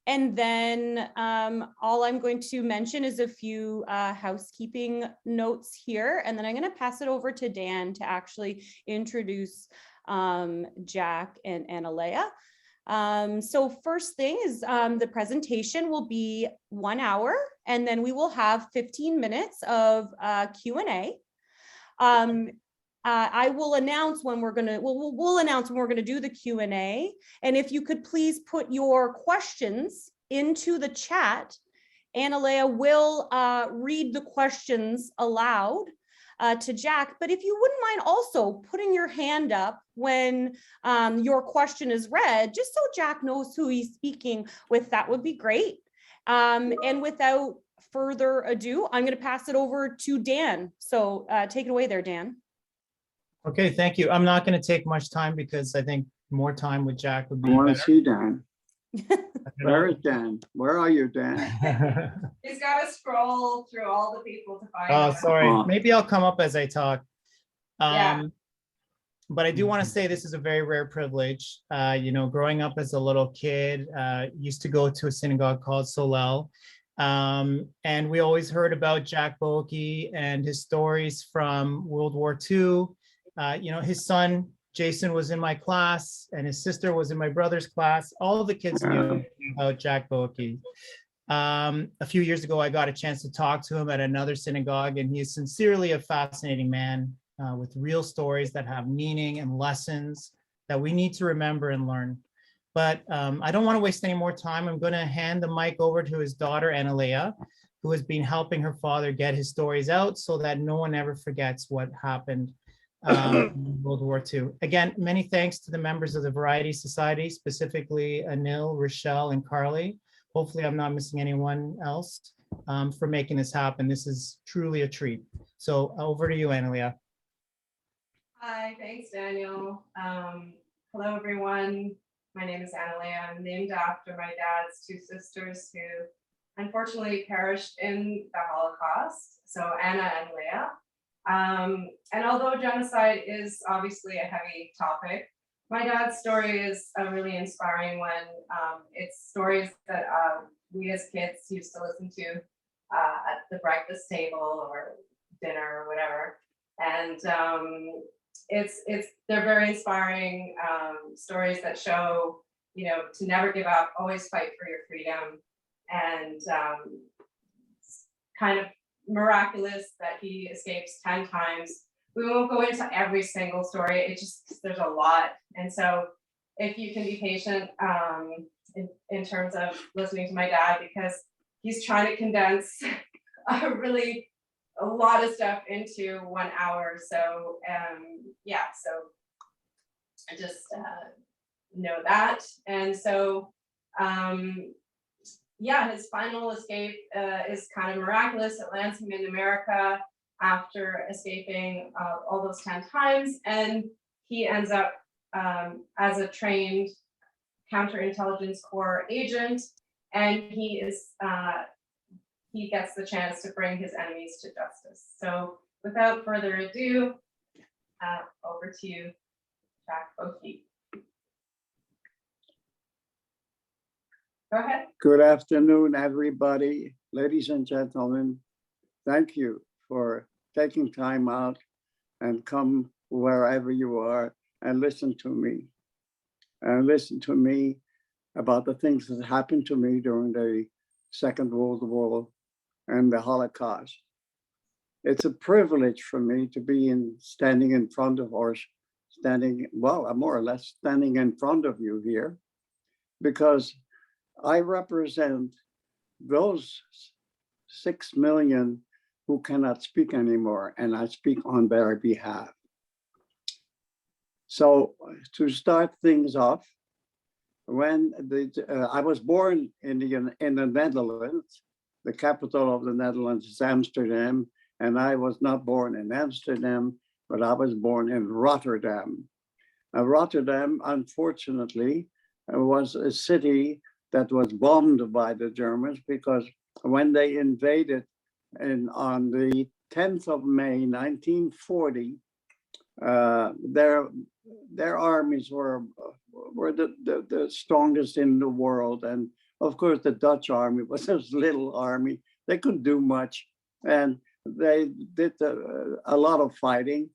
And then all I'm going to mention is a few housekeeping notes here, and then I'm going to pass it over to Dan to actually introduce Jack and Analea. So first thing is the presentation will be 1 hour, and then we will have 15 minutes of Q&A. I will announce when we're gonna, we'll announce when we're gonna do the Q&A. And if you could please put your questions into the chat, Analea will read the questions aloud to Jack. But if you wouldn't mind also putting your hand up when your question is read, just so Jack knows who he's speaking with, that would be great. And without further ado, I'm going to pass it over to Dan. So take it away there, Dan. Okay, thank you. I'm not going to take much time because I think more time with Jack would be I want better. to see Dan. Where is Dan? Where are you, Dan? He's got to scroll through all the people to find Oh, him. sorry. Maybe I'll come up as I talk. Yeah. But I do want to say this is a very rare privilege. You know, growing up as a little kid, used to go to a synagogue called Solel. And we always heard about Jack Boeki and his stories from World War II. You know, his son, Jason, was in my class and his sister was in my brother's class. All of the kids knew about Jack Boeki. A few years ago, I got a chance to talk to him at another synagogue, and he is sincerely a fascinating man with real stories that have meaning and lessons that we need to remember and learn. But I don't want to waste any more time. I'm going to hand the mic over to his daughter, Analea, who has been helping her father get his stories out so that no one ever forgets what happened in World War II. Again, many thanks to the members of the Variety Society, specifically Anil, Rochelle, and Carly. Hopefully I'm not missing anyone else for making this happen. This is truly a treat. So over to you, Analea. Hi, thanks, Daniel. Hello, everyone. My name is Analea. I'm named after my dad's two sisters who unfortunately perished in the Holocaust. So Anna and Leah. And although genocide is obviously a heavy topic, my dad's story is a really inspiring one. It's stories that we as kids used to listen to at the breakfast table or dinner or whatever. And they're very inspiring stories that show, you know, to never give up, always fight for your freedom, and kind of miraculous that he escapes 10 times. We won't go into every single story. It just, there's a lot. And so if you can be patient in terms of listening to my dad, because he's trying to condense a lot of stuff into 1 hour. So yeah, so I just know that. And so yeah, his final escape is kind of miraculous. It lands him in America after escaping all those 10 times. And he ends up as a trained counterintelligence corps agent. And he gets the chance to bring his enemies to justice. So without further ado, over to you, Jack Boeki. Go ahead. Good afternoon, everybody. Ladies and gentlemen, thank you for taking time out and come wherever you are and listen to me. And listen to me about the things that happened to me during the Second World War and the Holocaust. It's a privilege for me to be standing in front of, or standing, well, I'm more or less standing in front of you here, because I represent those 6 million who cannot speak anymore, and I speak on their behalf. So to start things off, when I was born in the Netherlands, the capital of the Netherlands is Amsterdam, and I was not born in Amsterdam, but I was born in Rotterdam. Now, Rotterdam, unfortunately, was a city that was bombed by the Germans, because when they invaded on the 10th of May, 1940, their armies were were the strongest in the world. And of course, the Dutch army was this little army. They couldn't do much. And they did a lot of fighting.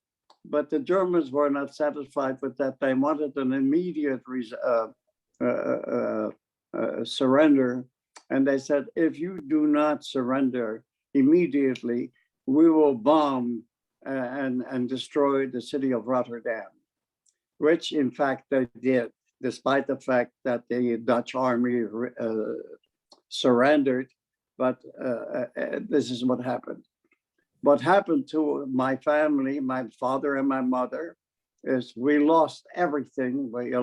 But the Germans were not satisfied with that. They wanted an immediate surrender. And they said, if you do not surrender immediately, we will bomb and destroy the city of Rotterdam, which in fact they did, despite the fact that the Dutch army surrendered. But this is what happened. What happened to my family, my father and my mother, is we lost everything. We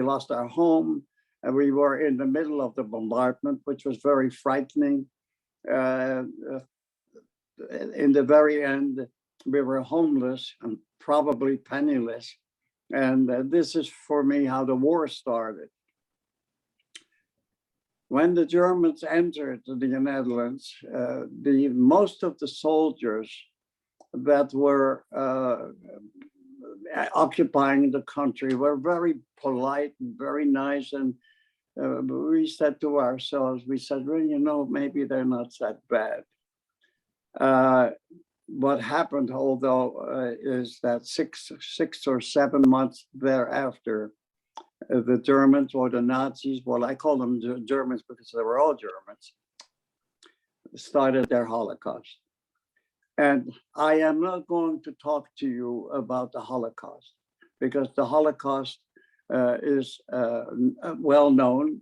lost our home, and we were in the middle of the bombardment, which was very frightening. In the very end, we were homeless and probably penniless. And this is for me how the war started. When the Germans entered the Netherlands, most of the soldiers that were occupying the country were very polite and very nice. And we said to ourselves, well, you know, maybe they're not that bad. What happened, although, is that six or 7 months thereafter, the Germans or the Nazis, well, I call them Germans because they were all Germans, started their Holocaust. And I am not going to talk to you about the Holocaust because the Holocaust is well known,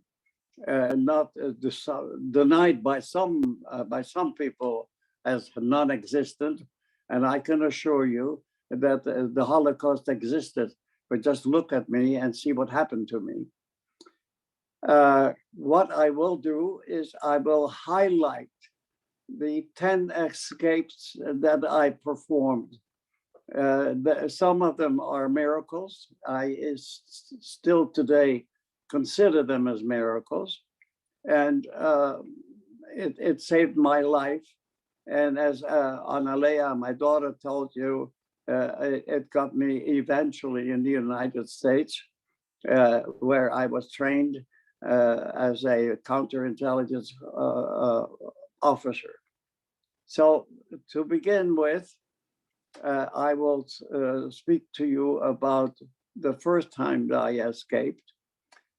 not denied by some people as non-existent. And I can assure you that the Holocaust existed. But just look at me and see what happened to me. What I will do is I will highlight the 10 escapes that I performed. Some of them are miracles. I still today consider them as miracles. And it saved my life. And as Analea, my daughter, told you, it got me eventually in the United States, where I was trained as a counterintelligence officer. So to begin with, I will speak to you about the first time that I escaped.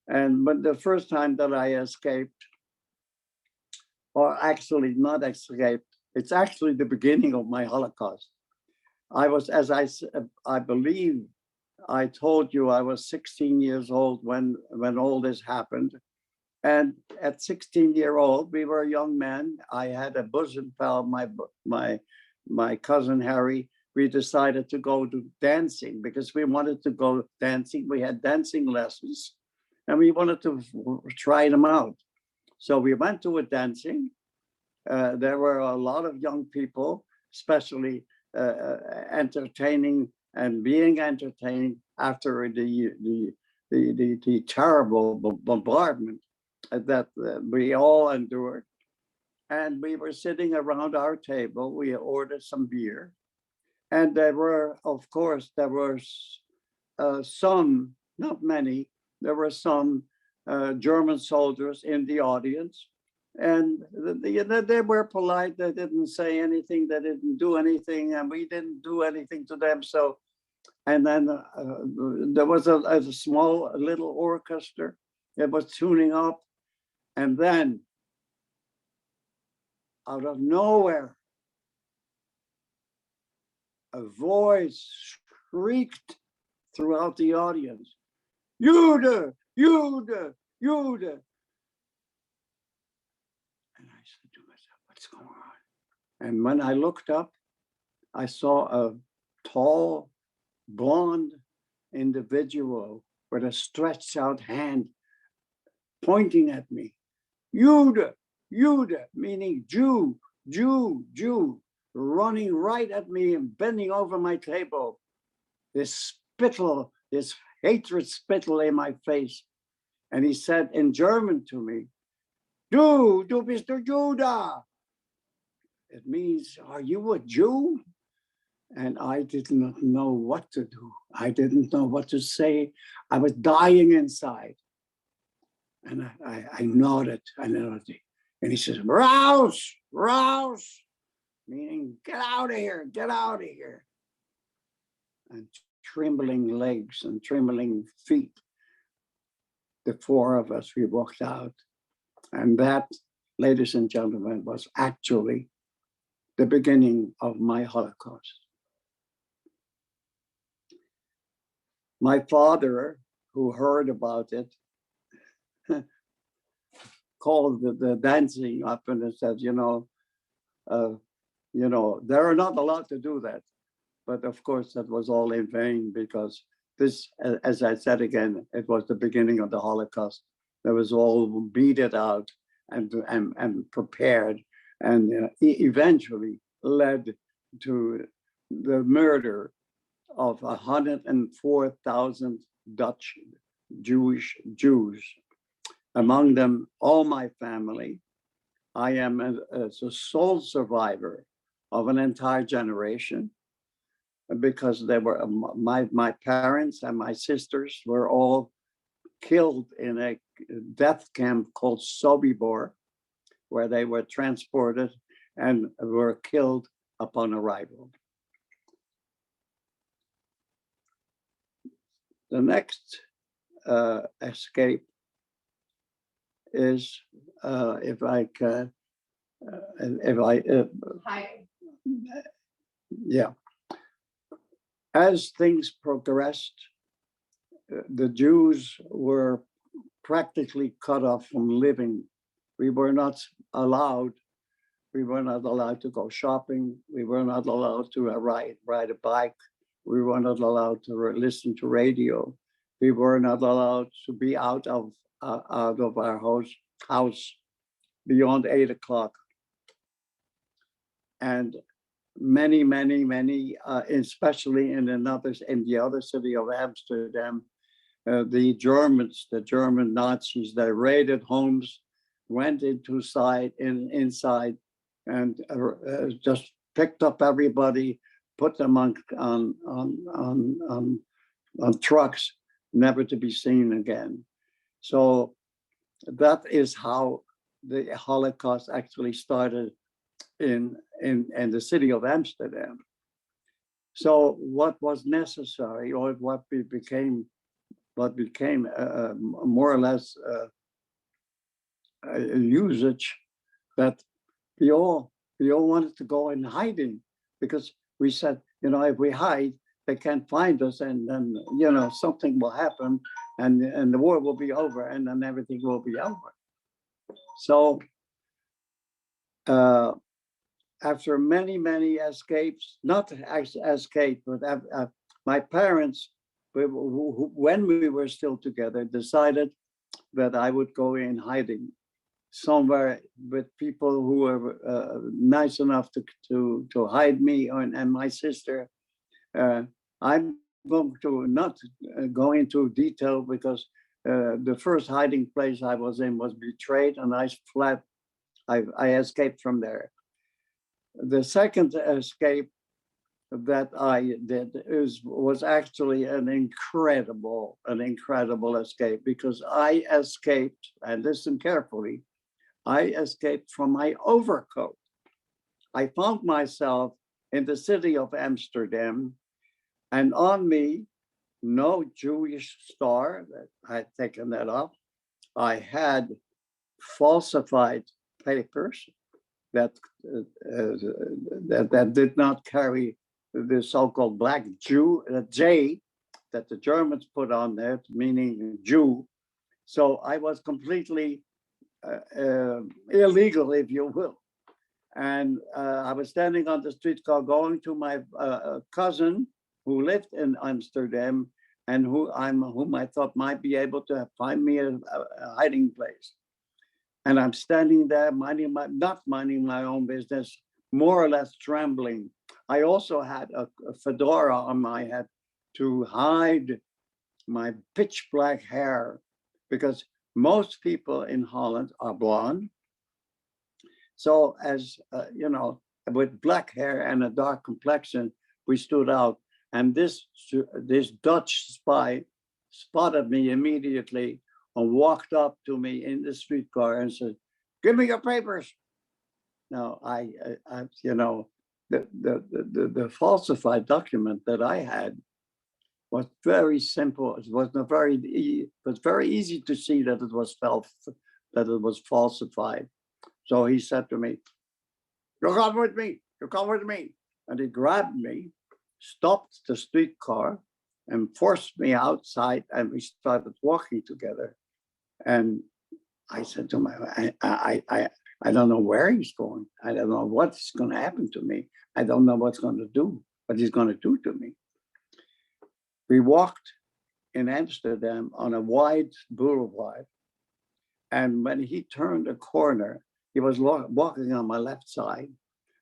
But the first time that I escaped, or actually not escaped, it's actually the beginning of my Holocaust. I was, as I believe I told you, I was 16 years old when all this happened. And at 16-year-old, we were young men. I had a bosom pal, my cousin Harry. We decided to go to dancing because we wanted to go dancing. We had dancing lessons and we wanted to try them out. So we went to a dancing. There were a lot of young people, especially entertaining and being entertained after the terrible bombardment that we all endured. And we were sitting around our table. We ordered some beer. And there were, of course, some, not many, there were some German soldiers in the audience. And they were polite. They didn't say anything. They didn't do anything, and we didn't do anything to them. So, and then there was a small little orchestra. It was tuning up, and then out of nowhere, a voice shrieked throughout the audience, "Jude, Jude, Jude." And I said to myself, what's going on? And when I looked up, I saw a tall, blonde individual with a stretched out hand pointing at me. Jude, Jude, meaning Jew, Jew, Jew, running right at me and bending over my table. This spittle, this hatred spittle in my face. And he said in German to me, Du bist der Jude. It means, are you a Jew? And I did not know what to do. I didn't know what to say. I was dying inside. And I nodded, And he says, rouse, rouse, meaning get out of here, get out of here. And trembling legs and trembling feet. The four of us, we walked out. And that, ladies and gentlemen, was actually the beginning of my Holocaust. My father, who heard about it, called the dancing up and said, they're not allowed to do that. But of course, that was all in vain because this, as I said again, it was the beginning of the Holocaust. That was all beaded out and prepared, and eventually led to the murder of 104,000 Dutch Jews, among them all my family. I am a sole survivor of an entire generation because they were my parents and my sisters were all killed in a death camp called Sobibor, where they were transported and were killed upon arrival. The next escape is, yeah. As things progressed, the Jews were practically cut off from living. We were not allowed to go shopping. We were not allowed to ride a bike. We were not allowed to listen to radio. We were not allowed to be out of our house beyond 8 o'clock. And many, especially in the other city of Amsterdam, the German Nazis, they raided homes, went inside, and just picked up everybody, put them on trucks, never to be seen again. So that is how the Holocaust actually started in the city of Amsterdam. So what was necessary, or what became more or less a usage, that we all wanted to go in hiding, because we said, if we hide, they can't find us, and then something will happen, and the war will be over, and then everything will be over. So after many escapes, not escape, but my parents, when we were still together, decided that I would go in hiding somewhere with people who were nice enough to hide me and my sister. I'm going to not go into detail because the first hiding place I was in was betrayed, and I fled. I escaped from there. The second escape that I did was actually an incredible escape, because I escaped, and listen carefully, I escaped from my overcoat. I found myself in the city of Amsterdam, and on me, no Jewish star, that I had taken that off. I had falsified papers that did not carry the so-called black J that the Germans put on there, meaning Jew. So I was completely illegal, if you will. And I was standing on the street car going to my cousin who lived in Amsterdam, and whom I thought might be able to find me a hiding place. And I'm standing there, not minding my own business, more or less trembling. I also had a fedora on my head to hide my pitch black hair, because most people in Holland are blonde. So as with black hair and a dark complexion, we stood out, and this Dutch spy spotted me immediately and walked up to me in the streetcar and said, "Give me your papers." Now, you know, the falsified document that I had was very simple. It was very easy to see that it was falsified. So he said to me, "You come with me. You come with me." And he grabbed me, stopped the streetcar, and forced me outside, and we started walking together. And I said to him, I don't know where he's going. I don't know what's going to happen to me. I don't know what he's going to do to me. We walked in Amsterdam on a wide boulevard. And when he turned a corner, he was walking on my left side,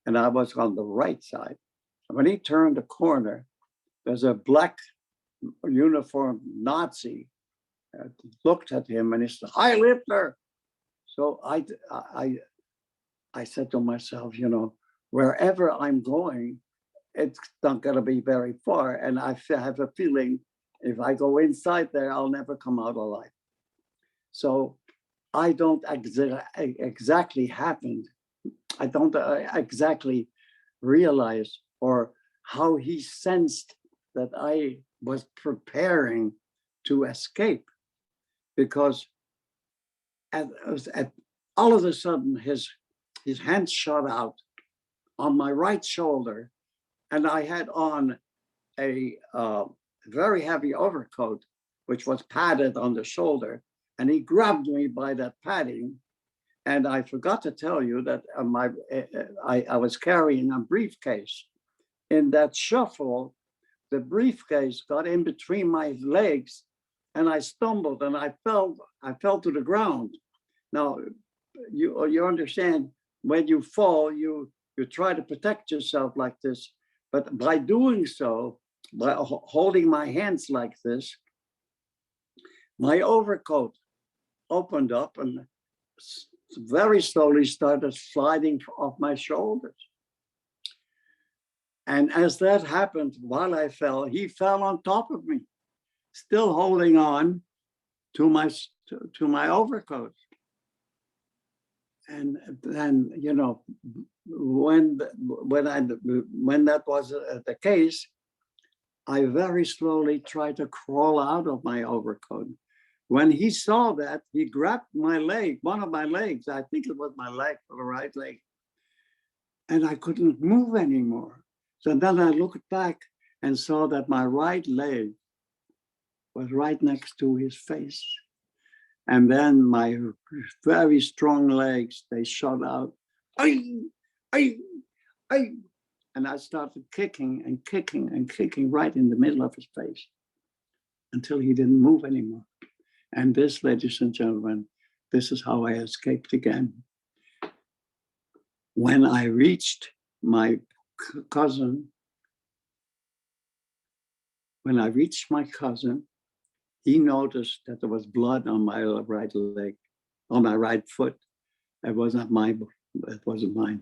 and I was on the right side. And when he turned a corner, there's a black uniformed Nazi looked at him and he said, "Heil Hitler." So I said to myself, you know, wherever I'm going, it's not going to be very far. And I have a feeling if I go inside there, I'll never come out alive. So I don't exactly realize or how he sensed that I was preparing to escape, because at all of a sudden his hand shot out on my right shoulder, and I had on a very heavy overcoat, which was padded on the shoulder, and he grabbed me by that padding. And I forgot to tell you that I was carrying a briefcase. In that shuffle, the briefcase got in between my legs, and I stumbled and I fell to the ground. Now, you understand, when you fall, you try to protect yourself like this, but by doing so, by holding my hands like this, my overcoat opened up and very slowly started sliding off my shoulders. And as that happened, while I fell, he fell on top of me, still holding on to my overcoat. And then, you know, when that was the case, I very slowly tried to crawl out of my overcoat. When he saw that, he grabbed my leg, one of my legs, I think it was my leg, the right leg, and I couldn't move anymore. So then I looked back and saw that my right leg was right next to his face. And then my very strong legs, they shot out, "Ay, ay, ay." And I started kicking and kicking and kicking right in the middle of his face until he didn't move anymore. And this, ladies and gentlemen, this is how I escaped again. When I reached my cousin, he noticed that there was blood on my right leg, on my right foot. It wasn't mine.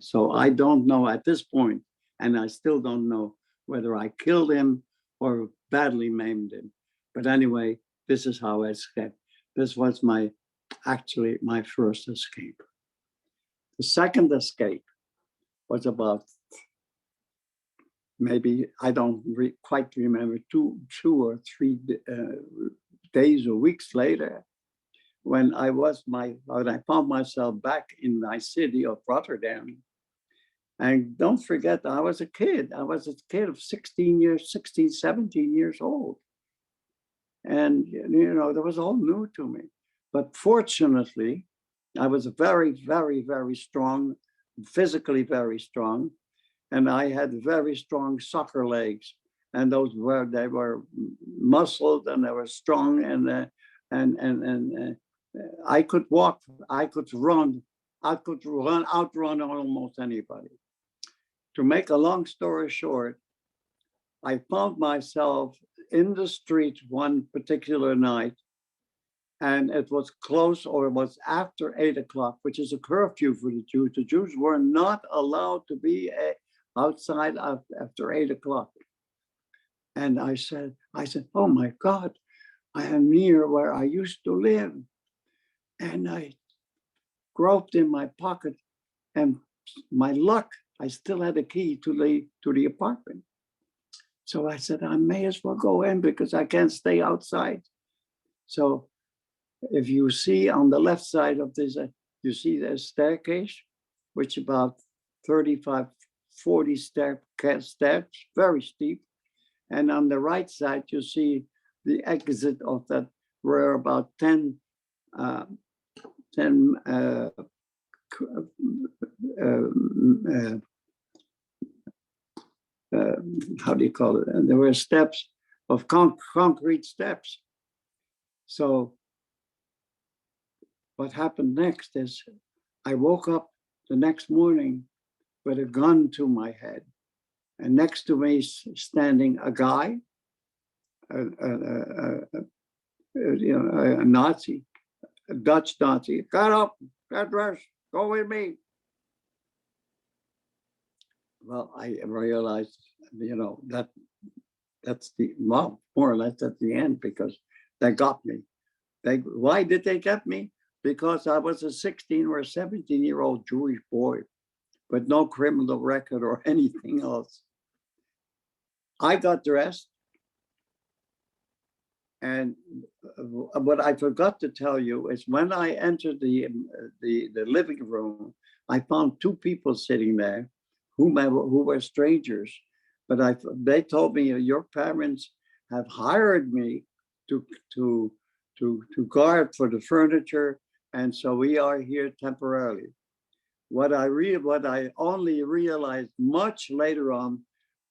So I don't know at this point, and I still don't know whether I killed him or badly maimed him. But anyway, this is how I escaped. This was actually my first escape. The second escape was about, maybe, I don't quite remember, two or three days or weeks later, when I found myself back in my city of Rotterdam. And don't forget, I was a kid. I was a kid of 16, 17 years old. And, you know, that was all new to me. But fortunately, I was very, very, very strong, physically very strong. And I had very strong soccer legs. And they were muscled and they were strong, and I could walk, I could outrun almost anybody. To make a long story short, I found myself in the street one particular night, and it was close, or it was after 8 o'clock, which is a curfew for the Jews. The Jews were not allowed to be outside after 8 o'clock. And I said, oh my God, I am near where I used to live. And I groped in my pocket, and my luck, I still had a key to the apartment. So I said, I may as well go in because I can't stay outside. So if you see on the left side of this, you see the staircase, which about 35, 40 steps, very steep. And on the right side, you see the exit of that, where about 10 uh, how do you call it? And there were steps of concrete steps. So what happened next is I woke up the next morning with a gun to my head. And next to me standing a guy, a Nazi, a Dutch Nazi. Got up, get dressed, go with me. Well, I realized, that's more or less at the end, because they got me. Why did they get me? Because I was a 16 or 17-year-old Jewish boy with no criminal record or anything else. I got dressed, and what I forgot to tell you is when I entered the living room, I found two people sitting there who were strangers, but they told me, your parents have hired me to guard for the furniture, and so we are here temporarily. What I only realized much later on,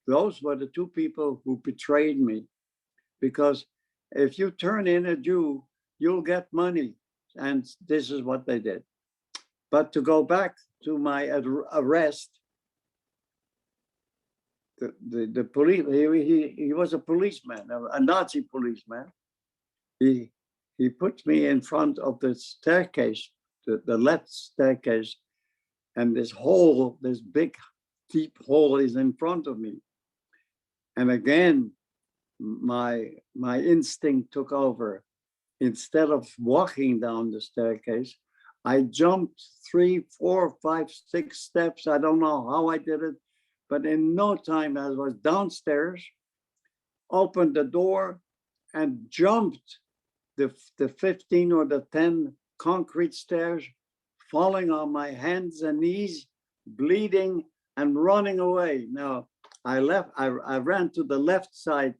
those were the two people who betrayed me, because if you turn in a Jew, you'll get money, and this is what they did. But to go back to my arrest, the police, he was a policeman, a Nazi policeman. He put me in front of the staircase, the left staircase, and this big, deep hole is in front of me. And again, my instinct took over. Instead of walking down the staircase, I jumped 3, 4, 5, 6 steps. I don't know how I did it, but in no time I was downstairs, opened the door, and jumped the 15 or the 10 concrete stairs, falling on my hands and knees, bleeding and running away. Now, I ran to the left side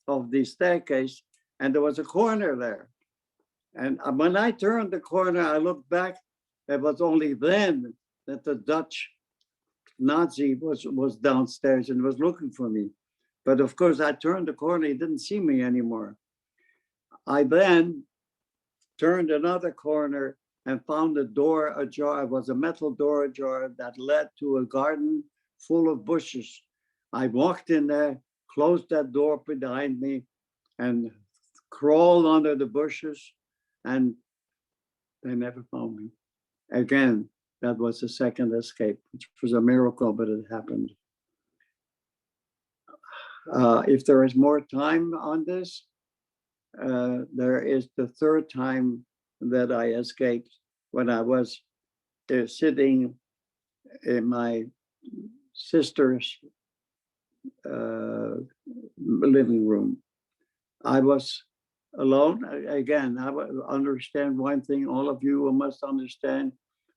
of the staircase, and there was a corner there. And when I turned the corner, I looked back. It was only then that the Dutch Nazi was downstairs and was looking for me. But of course, I turned the corner, he didn't see me anymore. I then turned another corner and found a door ajar. It was a metal door ajar that led to a garden full of bushes. I walked in there, closed that door behind me, and crawled under the bushes, and they never found me. Again, that was the second escape, which was a miracle, but it happened. If there is more time on this, there is the third time that I escaped, when I was sitting in my sister's living room. I was alone. Again, I understand one thing, all of you must understand.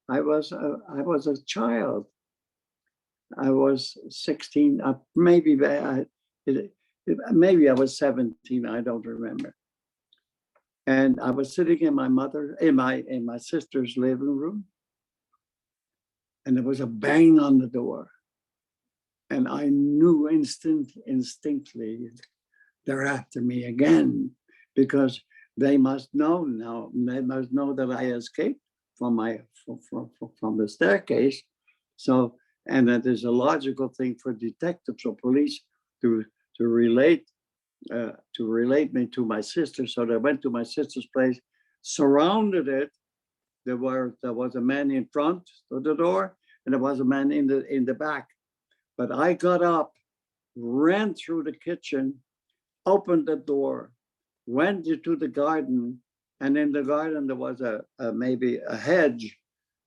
I was a child. I was 16, maybe I was 17, I don't remember. And I was sitting in my sister's living room, and there was a bang on the door. And I knew instinctively they're after me again, because they must know now. They must know that I escaped from the staircase. So, and that is a logical thing for detectives or police to relate me to my sister. So they went to my sister's place, surrounded it. There was a man in front of the door, and there was a man in the back. But I got up, ran through the kitchen, opened the door, went into the garden, and in the garden there was maybe a hedge,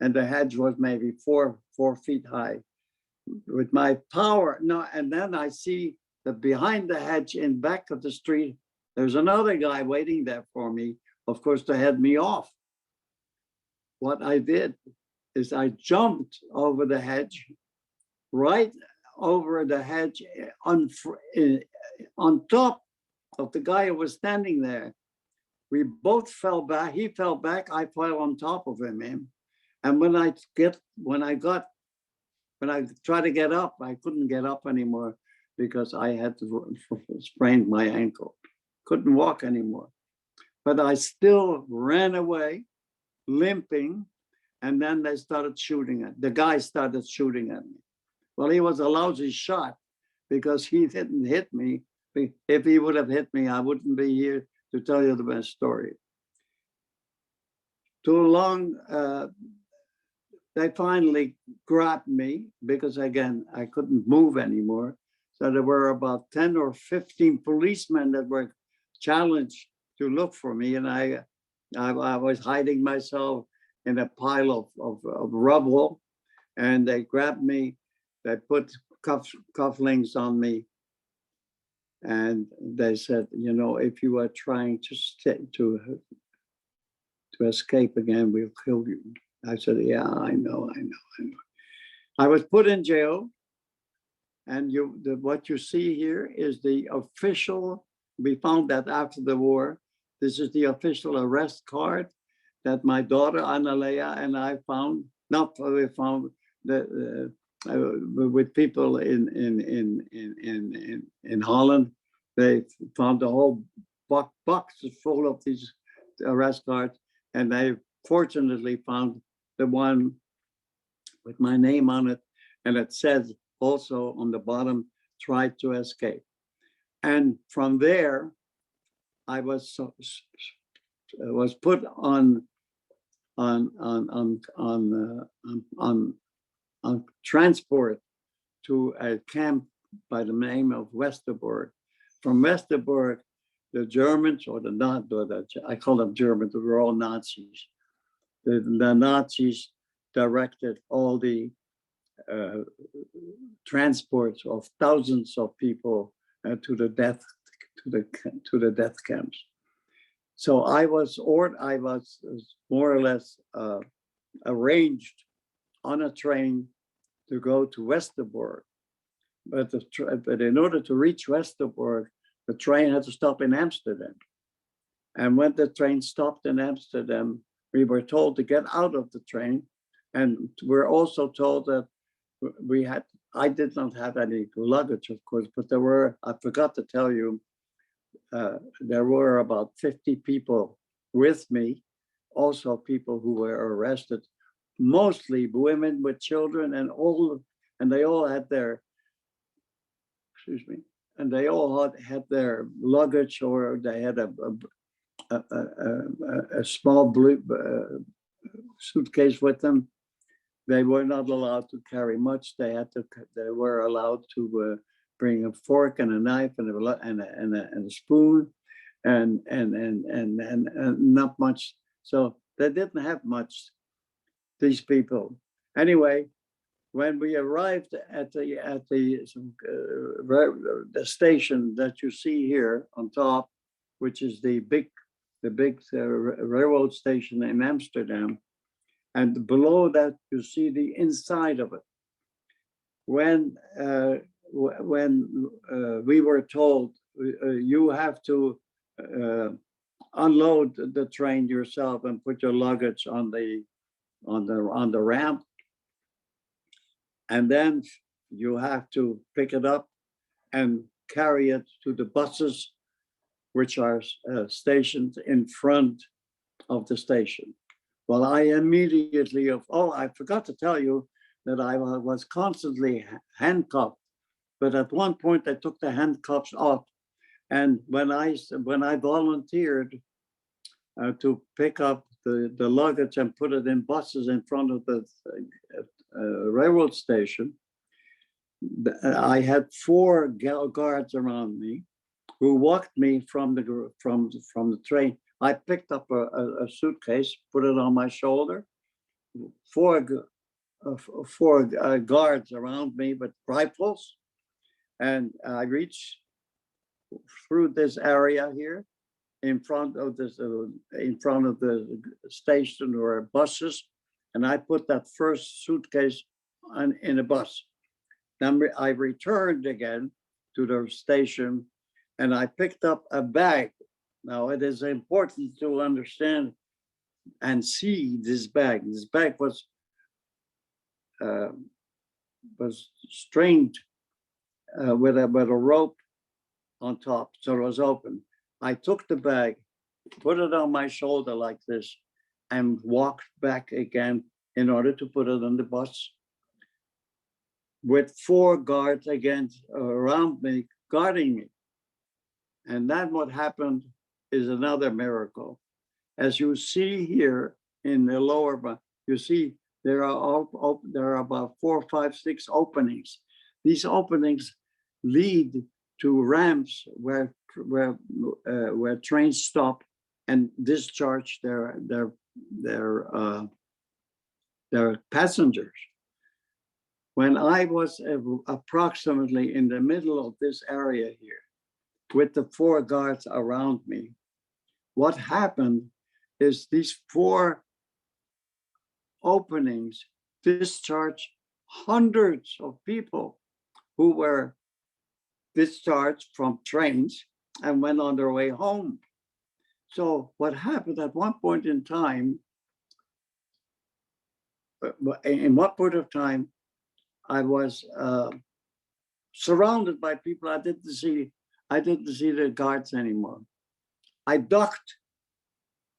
and the hedge was maybe four feet high. With my power, no, and then I see that behind the hedge in back of the street, there's another guy waiting there for me, of course, to head me off. What I did is I jumped over the hedge, right over the hedge on top of the guy who was standing there. We both fell back. He fell back. I fell on top of him. And when I tried to get up, I couldn't get up anymore because I had to sprain my ankle. Couldn't walk anymore. But I still ran away, limping, and then they started shooting at the guy started shooting at me. Well, he was a lousy shot because he didn't hit me. If he would have hit me, I wouldn't be here to tell you the best story. Too long, they finally grabbed me because, again, I couldn't move anymore. So there were about 10 or 15 policemen that were challenged to look for me. And I was hiding myself in a pile of rubble. And they grabbed me. They put cufflinks on me. And they said, you know, if you are trying to escape again, we'll kill you. I said, yeah, I know. I was put in jail, and what you see here is the official, we found that after the war, this is the official arrest card that my daughter, Annalea, and I found, we found that with people in Holland. They found the whole box full of these arrest cards, and they fortunately found the one with my name on it, and it says also on the bottom, tried to escape. And from there, I was put on transport to a camp by the name of Westerbork. From Westerbork, the Germans, I call them Germans, they were all Nazis. The Nazis directed all the transports of thousands of people to the death camps. So I was more or less arranged on a train to go to Westerbork. But in order to reach Westerbork, the train had to stop in Amsterdam. And when the train stopped in Amsterdam, we were told to get out of the train. And we're also told that I did not have any luggage, of course, but I forgot to tell you, there were about 50 people with me, also people who were arrested, mostly women with children and they all had their, and they all had their luggage, or they had a small blue suitcase with them. They were not allowed to carry much. They were allowed to bring a fork and a knife and a spoon, and not much. So they didn't have much, these people. Anyway, when we arrived at the station that you see here on top, which is the big railroad station in Amsterdam, and below that you see the inside of it. When we were told you have to unload the train yourself and put your luggage on the ramp, and then you have to pick it up and carry it to the buses, which are stationed in front of the station. Well, I immediately, I forgot to tell you that I was constantly handcuffed, but at one point they took the handcuffs off. And when I volunteered to pick up the luggage and put it in buses in front of the railroad station, I had 4 guards around me, who walked me from the train. I picked up a suitcase, put it on my shoulder. Four guards around me with rifles, and I reached through this area here in front of the station or buses, and I put that first suitcase in a bus. Then I returned again to the station, and I picked up a bag. Now it is important to understand and see this bag. This bag was strained with a rope on top, so it was open. I took the bag, put it on my shoulder like this, and walked back again in order to put it on the bus, with 4 guards again around me, guarding me. And then what happened is another miracle. As you see here in the lower, you see there are about 4, 5, 6 openings. These openings lead to ramps where trains stop and discharge their passengers. When I was approximately in the middle of this area here, with the 4 guards around me, what happened is these 4 openings discharged hundreds of people who were discharged from trains and went on their way home. So what happened at one point in time, I was surrounded by people. I didn't see the guards anymore. I ducked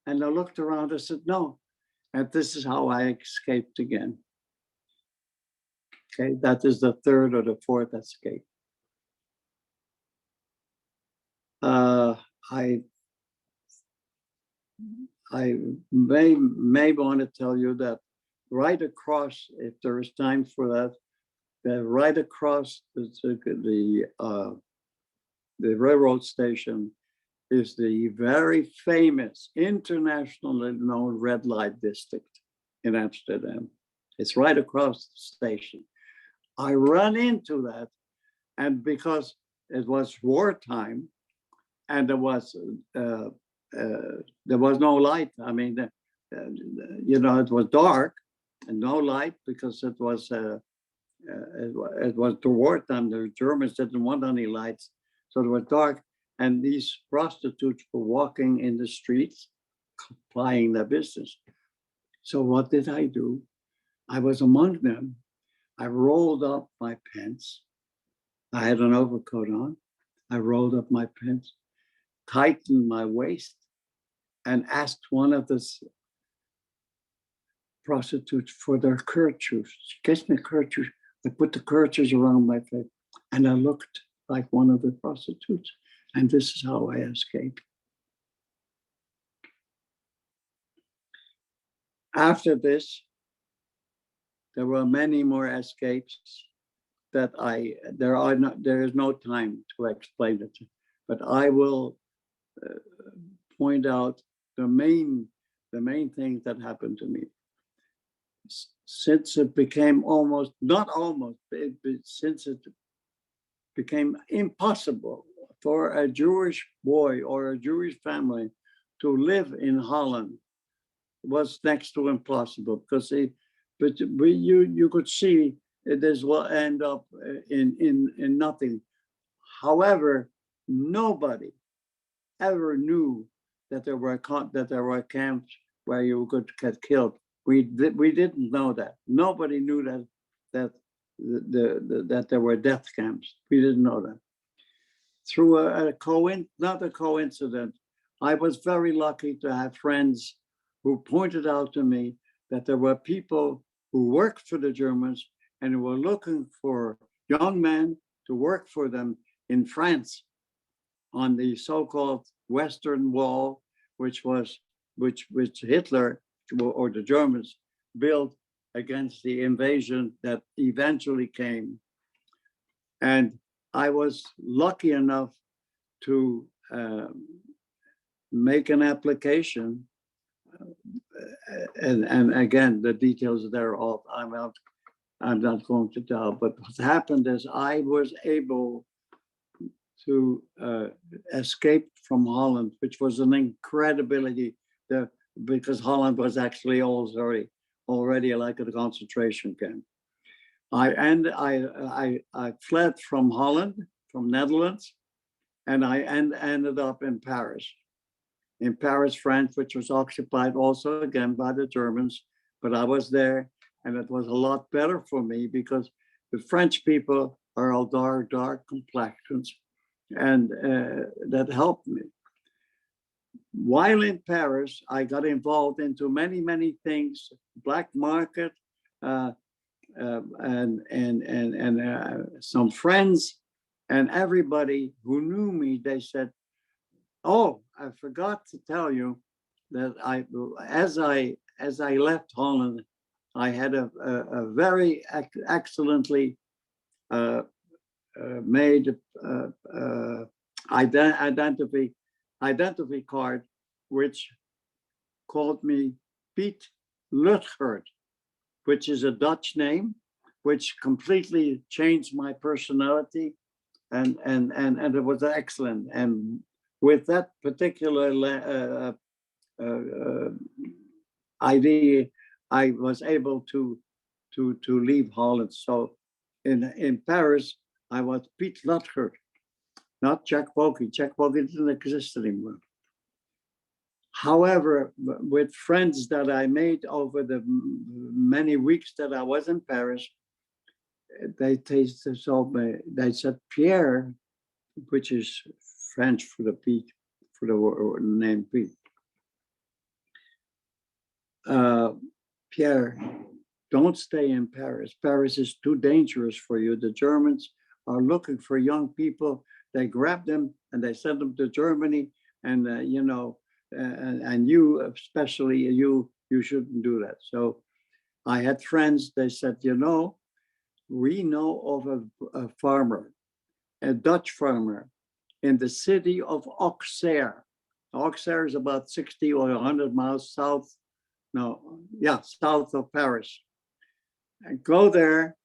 and I looked around. I said, no. And this is how I escaped again. Okay, that is the 3rd or the 4th escape. I may want to tell you that right across, if there is time for that, right across the railroad station is the very famous, internationally known red light district in Amsterdam. It's right across the station. I ran into that, and because it was wartime and there was no light. I mean, it was dark and no light because it was the wartime. The Germans didn't want any lights, so it was dark. And these prostitutes were walking in the streets, plying their business. So what did I do? I was among them. I rolled up my pants. I had an overcoat on. I rolled up my pants, tightened my waist, and asked one of the prostitutes for their kerchiefs. She gets me kerchiefs. I put the kerchiefs around my face, and I looked like one of the prostitutes. And this is how I escaped. After this, there were many more escapes that there is no time to explain it, but I will point out the main thing that happened to me. Since it became since it became impossible for a Jewish boy or a Jewish family to live in Holland, was next to impossible, because you could see this will end up in nothing. However, nobody ever knew that there were camps where you could get killed. We didn't know that. Nobody knew that there were death camps. We didn't know that. Through not a coincidence, I was very lucky to have friends who pointed out to me that there were people who worked for the Germans and who were looking for young men to work for them in France on the so-called Western Wall, which Hitler or the Germans built against the invasion that eventually came. And I was lucky enough to make an application. And again, the details thereof, I'm not going to tell, but what happened is I was able to escape from Holland, which was an incredibility, because Holland was actually already like a concentration camp. I fled from Holland, from Netherlands, and I ended up in Paris, France, which was occupied also again by the Germans, but I was there, and it was a lot better for me because the French people are all dark complexions, and that helped me. While in Paris, I got involved into many things, black market, and some friends, and everybody who knew me, they said, "Oh, I forgot to tell you that as I left Holland, I had a very excellently made identity card, which called me Piet Lutgert, which is a Dutch name, which completely changed my personality, and it was excellent. And with that particular idea, I was able to leave Holland. So in Paris, I was Piet Lutgert, not Jack Boeki. Jack Boeki didn't exist anymore. However, with friends that I made over the many weeks that I was in Paris, they said Pierre, which is French for the Pete, for the name Pete. Pierre, don't stay in Paris. Paris is too dangerous for you. The Germans are looking for young people. They grab them and they send them to Germany, and and you, especially you shouldn't do that. So I had friends, they said, we know of a farmer, a Dutch farmer in the city of Auxerre. Auxerre is about 60 or 100 miles south of Paris. And go there.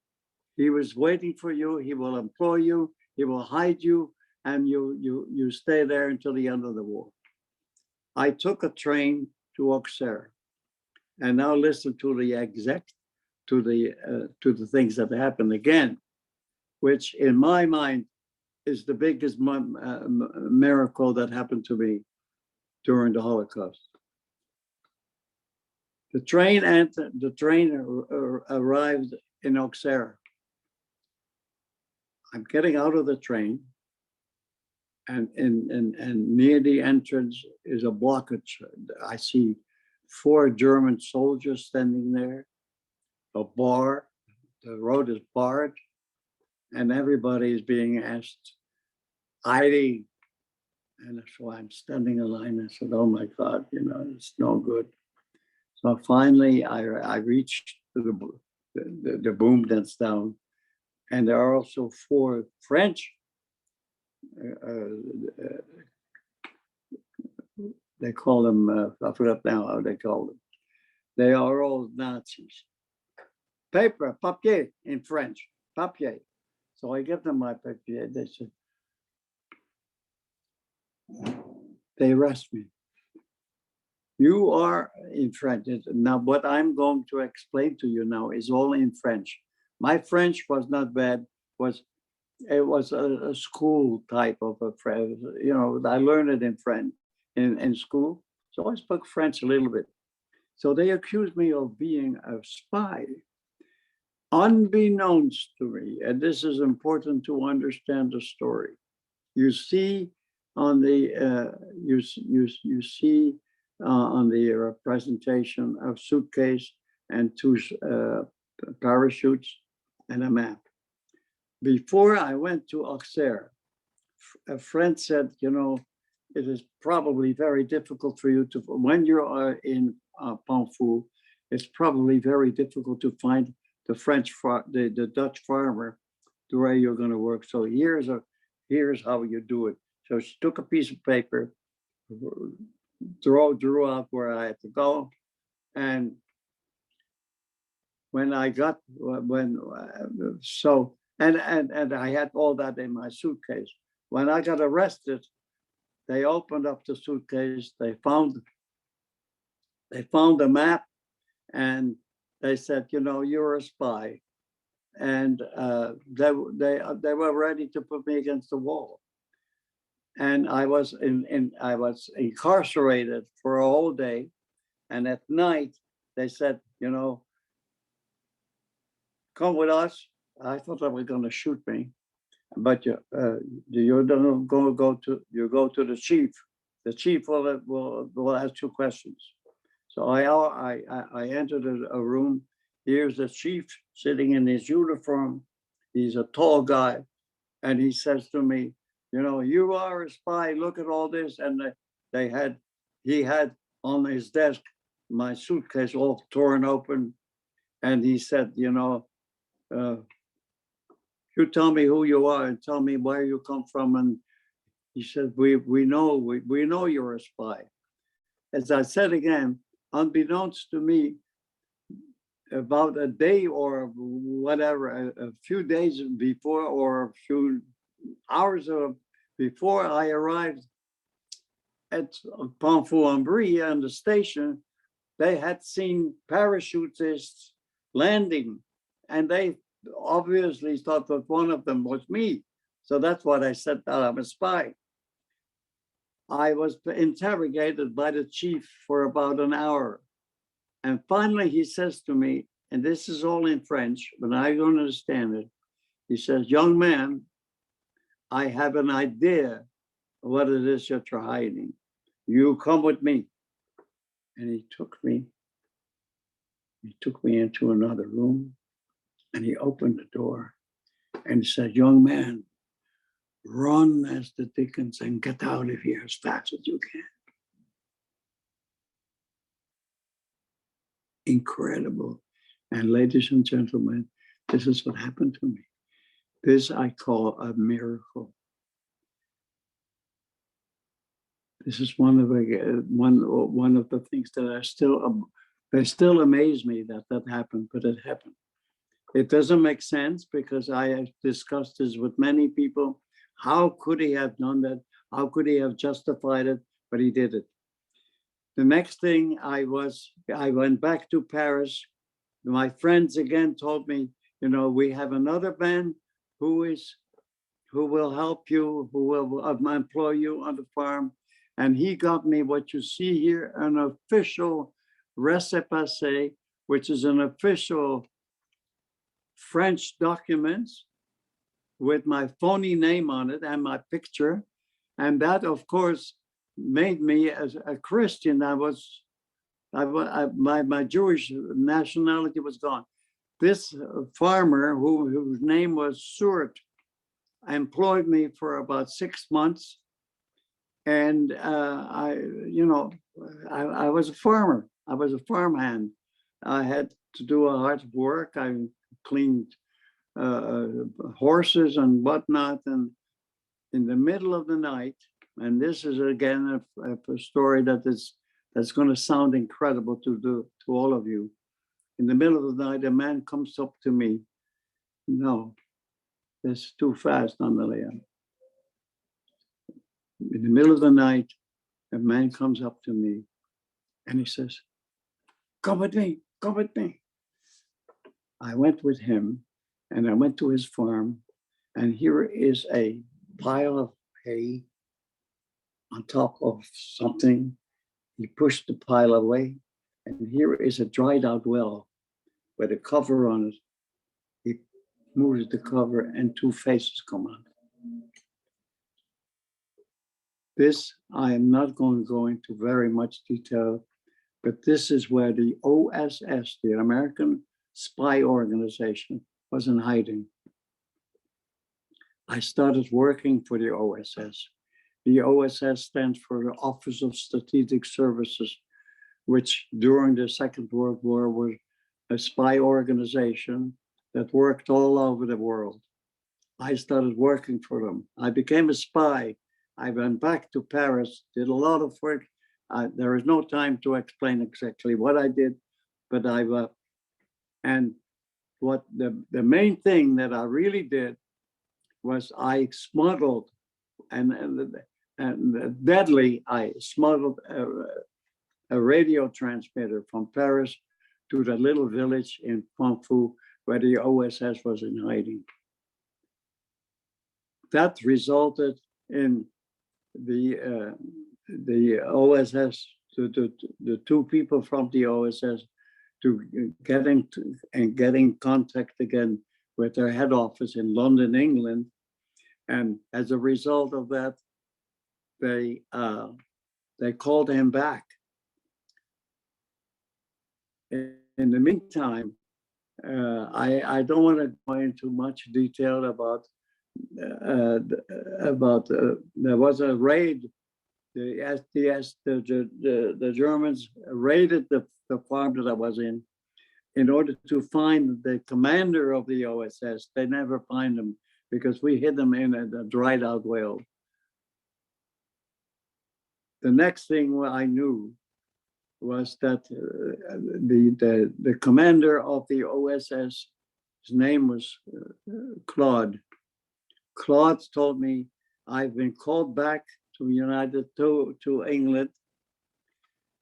He was waiting for you. He will employ you. He will hide you, and you stay there until the end of the war. I took a train to Auxerre, and now listen to the things that happened again, which in my mind is the biggest miracle that happened to me during the Holocaust. The train arrived in Auxerre. I'm getting out of the train, and near the entrance is a blockage. I see 4 German soldiers standing there, a bar, the road is barred, and everybody is being asked ID. And so I'm standing in line. I said, oh my God, it's no good. So finally I reached the boom that's down. And there are also 4 French, they call them, I forgot now how they call them. They are all Nazis. Papier in French, papier. So I give them my papier. They said, they arrest me. You are in French. Now, what I'm going to explain to you now is all in French. My French was not bad. It was a school type of a French. I learned it in French in school. So I spoke French a little bit. So they accused me of being a spy. Unbeknownst to me, and this is important to understand the story. You see on the on the presentation of suitcase and 2 parachutes and a map. Before I went to Auxerre, a friend said, it is probably very difficult for you to, when you are in Pamphou, it's probably very difficult to find the Dutch farmer to where you're going to work. So here's how you do it. So she took a piece of paper, drew out where I had to go. And when I got, and I had all that in my suitcase. When I got arrested, they opened up the suitcase, they found a map, and they said, you know, you're a spy. And they were ready to put me against the wall. And I was I was incarcerated for a whole day. And at night, they said, you know, come with us. I thought they were going to shoot me, but you're going to go to the chief. The chief will ask you questions. So I entered a room. Here's the chief sitting in his uniform. He's a tall guy, and he says to me, you know, you are a spy. Look at all this. And he had on his desk my suitcase all torn open. And he said, you know, you tell me who you are and tell me where you come from. And he said, we know you're a spy. As I said again, unbeknownst to me, about a day or whatever, a few days before or a few hours before I arrived at Pont-Fou-en-Brie and the station, they had seen parachutists landing, and they obviously thought that one of them was me. So that's what I said, that I'm a spy. I was interrogated by the chief for about an hour. And finally he says to me, and this is all in French, but I don't understand it. He says, young man, I have an idea of what it is that you're hiding. You come with me. And he took me into another room, and he opened the door and he said, young man, run as the dickens and get out of here as fast as you can. Incredible. And ladies and gentlemen, this is what happened to me. This I call a miracle. This is one of the things that they still amaze me that happened, but it happened. It doesn't make sense because I have discussed this with many people. How could he have done that? How could he have justified it? But he did it. The next thing I went back to Paris. My friends again told me, you know, we have another man who will help you, who will employ you on the farm. And he got me what you see here, an official récépissé, which is an official French document with my phony name on it and my picture. And that, of course, made me as a Christian. My Jewish nationality was gone. This farmer whose name was Surt employed me for about 6 months. And I was a farmer. I was a farmhand. I had to do a lot of work. I cleaned horses and whatnot. And in the middle of the night, and this is again a story that's going to sound incredible to all of you. In the middle of the night, a man comes up to me. No, that's too fast, Annalea. In the middle of the night, a man comes up to me and he says, come with me, come with me. I went with him and I went to his farm, and here is a pile of hay on top of something. He pushed the pile away, and here is a dried out well with a cover on it. He moves the cover and two faces come out. This, I am not going to go into very much detail, but this is where the OSS, the American Spy Organization, was in hiding. I started working for the OSS. The OSS stands for the Office of Strategic Services, which during the Second World War was a spy organization that worked all over the world. I started working for them. I became a spy I went back to Paris, did a lot of work. There is no time to explain exactly what I did, but and what the main thing that I really did was I smuggled and deadly, I smuggled a radio transmitter from Paris to the little village in Pamphou where the OSS was in hiding. That resulted in the OSS, the two people from the OSS to get in contact again with their head office in London, England. And as a result of that, they called him back. In the meantime, I don't want to go into much detail about there was a raid. The Germans raided the farm that I was in order to find the commander of the OSS. They never find him because we hid them in a dried out whale. The next thing I knew was that the commander of the OSS, his name was Claude. Claude told me, I've been called back to England,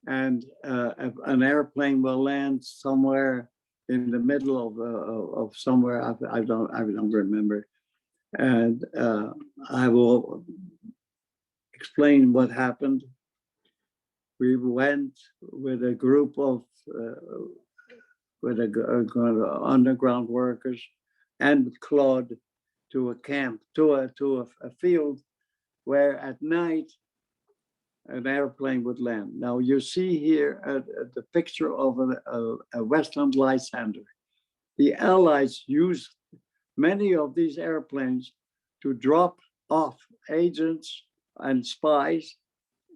and an airplane will land somewhere in the middle of somewhere. I don't remember, and I will explain what happened. We went with a group of underground workers and Claude to a camp, to a field where at night an airplane would land. Now you see here the picture of a Westland Lysander. The Allies used many of these airplanes to drop off agents and spies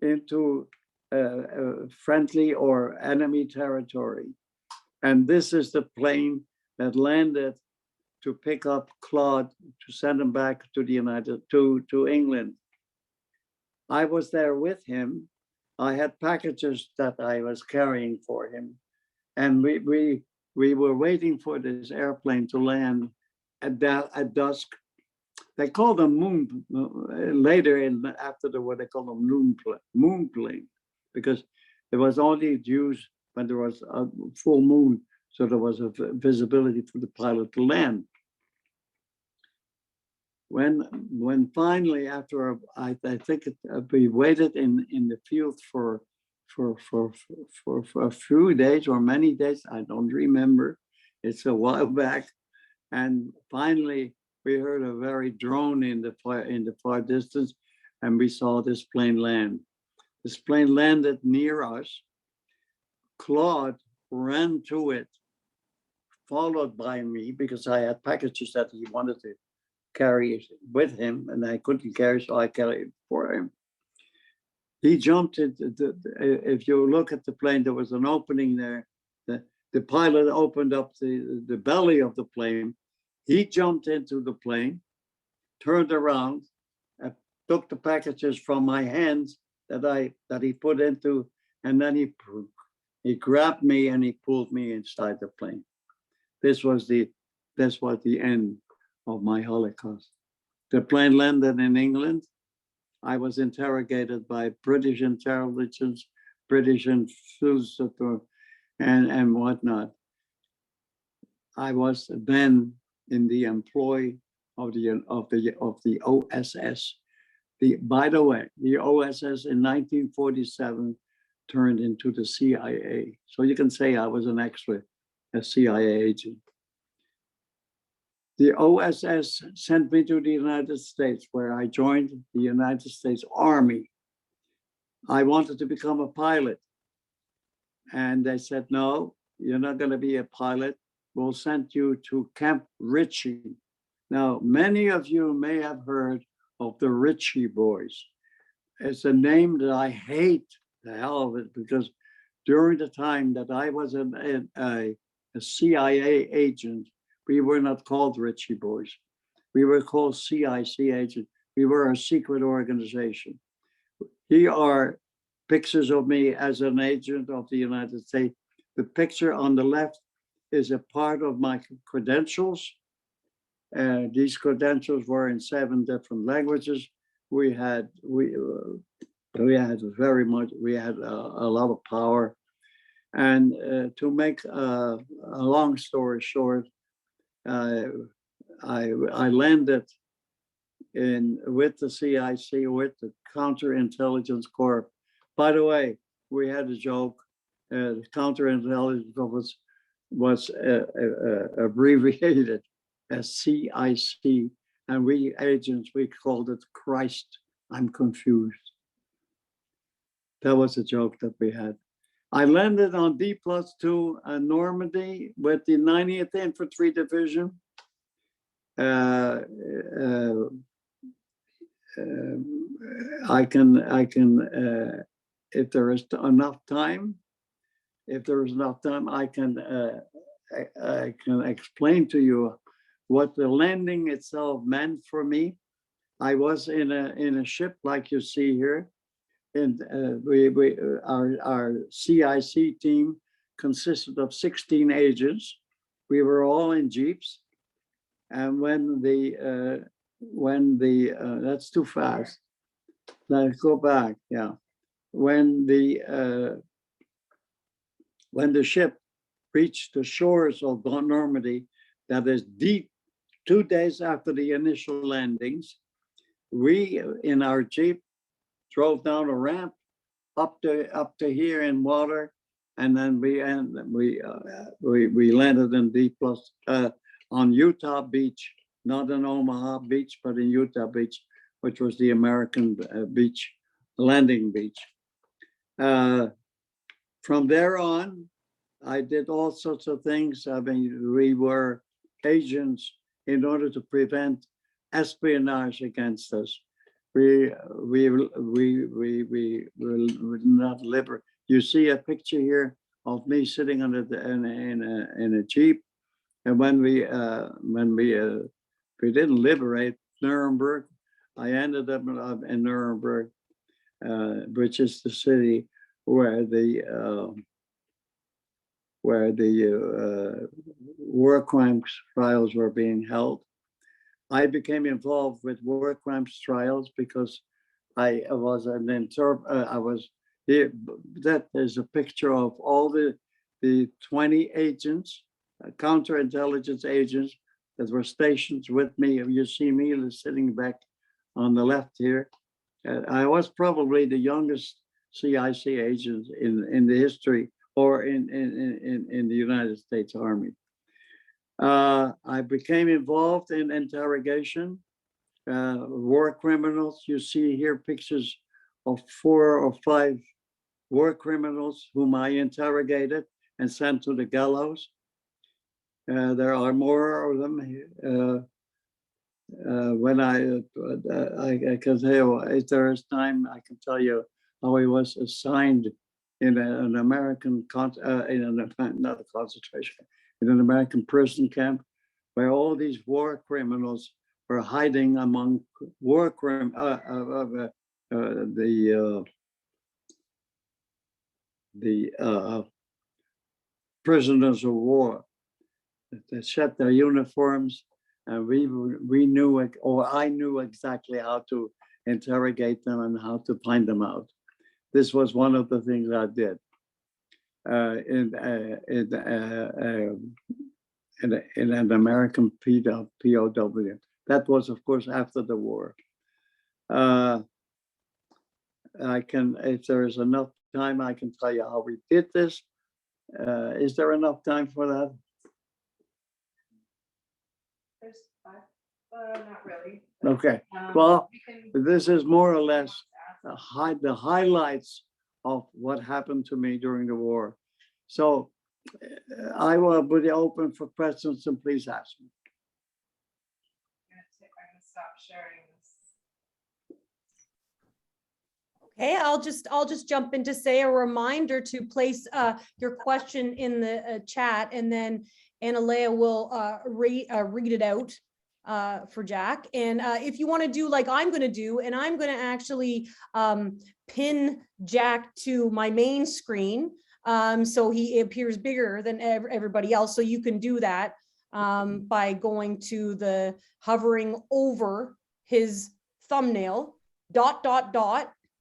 into friendly or enemy territory. And this is the plane that landed to pick up Claude to send him back to to England. I was there with him. I had packages that I was carrying for him. And we were waiting for this airplane to land at dusk. They called them moon, later after the war, they called them moon plane, because it was only used when there was a full moon, so there was a visibility for the pilot to land. When finally, after I think we waited in the field for a few days or many days, I don't remember. It's a while back, and finally we heard a very drone in the far distance, and we saw this plane land. This plane landed near us. Claude ran to it, followed by me, because I had packages that he wanted to carry with him, and I couldn't carry, so I carried it for him. He jumped into if you look at the plane, there was an opening there. The pilot opened up the belly of the plane. He jumped into the plane, turned around, and took the packages from my hands that he put into, and then he grabbed me and he pulled me inside the plane. This was the end of my Holocaust. The plane landed in England. I was interrogated by British intelligence, British and whatnot. I was then in the employ of the OSS. By the way, the OSS in 1947 turned into the CIA. So you can say I was a CIA agent. The OSS sent me to the United States, where I joined the United States Army. I wanted to become a pilot. And they said, no, you're not going to be a pilot. We'll send you to Camp Ritchie. Now, many of you may have heard of the Ritchie boys. It's a name that I hate the hell of it, because during the time that I was a CIA agent, we were not called Ritchie boys. We were called CIC agents, We were a secret organization. Here are pictures of me as an agent of the United States. The picture on the left is a part of my credentials. These credentials were in 7 different languages. We had very much, we had a lot of power. And to make a long story short, I landed with the CIC, with the Counterintelligence Corps. By the way, we had a joke. The counterintelligence was abbreviated as CIC, and we agents, we called it Christ, I'm confused. That was a joke that we had. I landed on D+2 Normandy with the 90th Infantry Division. I can, if there is enough time, I can explain to you what the landing itself meant for me. I was in a ship like you see here, and our CIC team consisted of 16 agents. We were all in jeeps, and when the that's too fast. Let's go back. Yeah, when the ship reached the shores of Normandy, that is deep 2 days after the initial landings, we in our jeep drove down a ramp up to here in water, and then we landed in on Utah Beach, not in Omaha Beach, but in Utah Beach, which was the American beach, landing beach. From there on, I did all sorts of things. I mean, we were agents in order to prevent espionage against us. We would not liberate. You see a picture here of me sitting in a jeep, and when we didn't liberate Nuremberg, I ended up in Nuremberg, which is the city where the war crimes trials were being held. I became involved with war crimes trials because I was an interpreter. I was here. That is a picture of all the 20 agents, counterintelligence agents that were stationed with me. You see me sitting back on the left here. I was probably the youngest CIC agent in the history or in the United States Army. I became involved in interrogation, war criminals. You see here pictures of 4 or 5 war criminals whom I interrogated and sent to the gallows. There are more of them. When I can tell you, if there is time, I can tell you how I was assigned in an American, not a concentration, in an American prison camp, where all these war criminals were hiding among war prisoners of war. They set their uniforms, and we knew it, or I knew exactly how to interrogate them and how to find them out. This was one of the things I did in an American POW. That was, of course, after the war. If there is enough time, I can tell you how we did this. Is there enough time for that? There's 5, not really. Okay. Well, we can- this is more or less the highlights of what happened to me during the war. So I will be open for questions, and please ask me. I'm gonna stop sharing this. Okay, I'll just jump in to say a reminder to place your question in the chat, and then Analea will read it out. for Jack. And if you want to do like I'm going to do, and I'm going to actually pin Jack to my main screen, so he appears bigger than everybody else. So you can do that by going to the hovering over his thumbnail, ...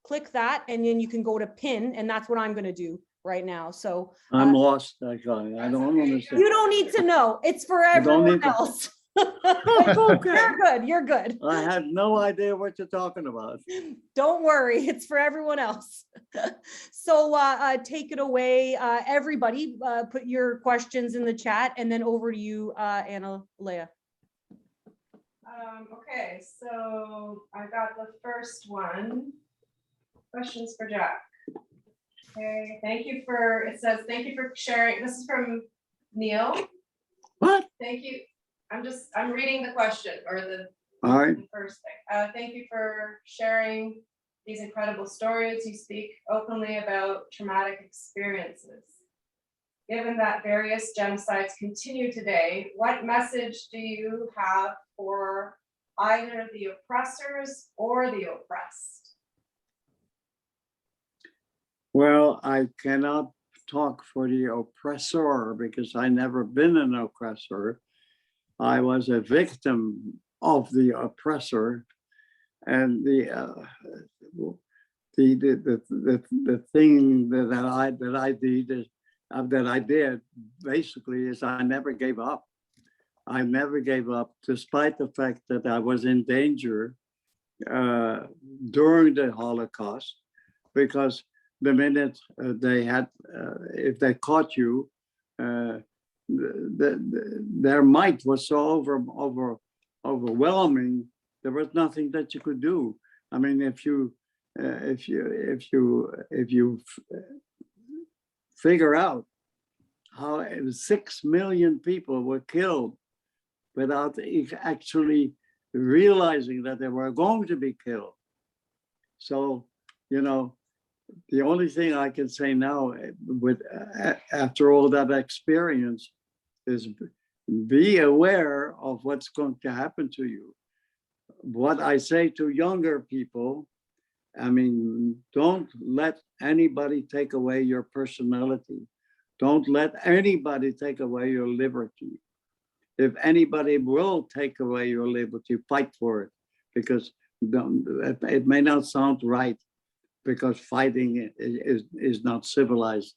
click that, and then you can go to pin, and that's what I'm going to do right now. So I'm lost, actually. I don't understand. you don't need to know. It's for don't everyone need to- else. Okay. You're good. You're good. I had no idea what you're talking about. Don't worry. It's for everyone else. So take it away, everybody. Put your questions in the chat, and then over to you, Anna Leah. Okay, so I got the first one. Questions for Jack. Okay, it says, thank you for sharing. This is from Neil. What? Thank you. I'm reading the question or the All right. first thing. Thank you for sharing these incredible stories. You speak openly about traumatic experiences. Given that various genocides continue today, what message do you have for either the oppressors or the oppressed? Well, I cannot talk for the oppressor because I never been an oppressor. I was a victim of the oppressor, and the thing that I did basically is I never gave up. I never gave up, despite the fact that I was in danger during the Holocaust, because the minute they had, if they caught you, their might was so overwhelming. There was nothing that you could do. I mean, if you figure out how 6 million people were killed without actually realizing that they were going to be killed. So, you know, the only thing I can say now, after all that experience, is be aware of what's going to happen to you. What I say to younger people, I mean, don't let anybody take away your personality. Don't let anybody take away your liberty. If anybody will take away your liberty, fight for it, because it may not sound right, because fighting is not civilized.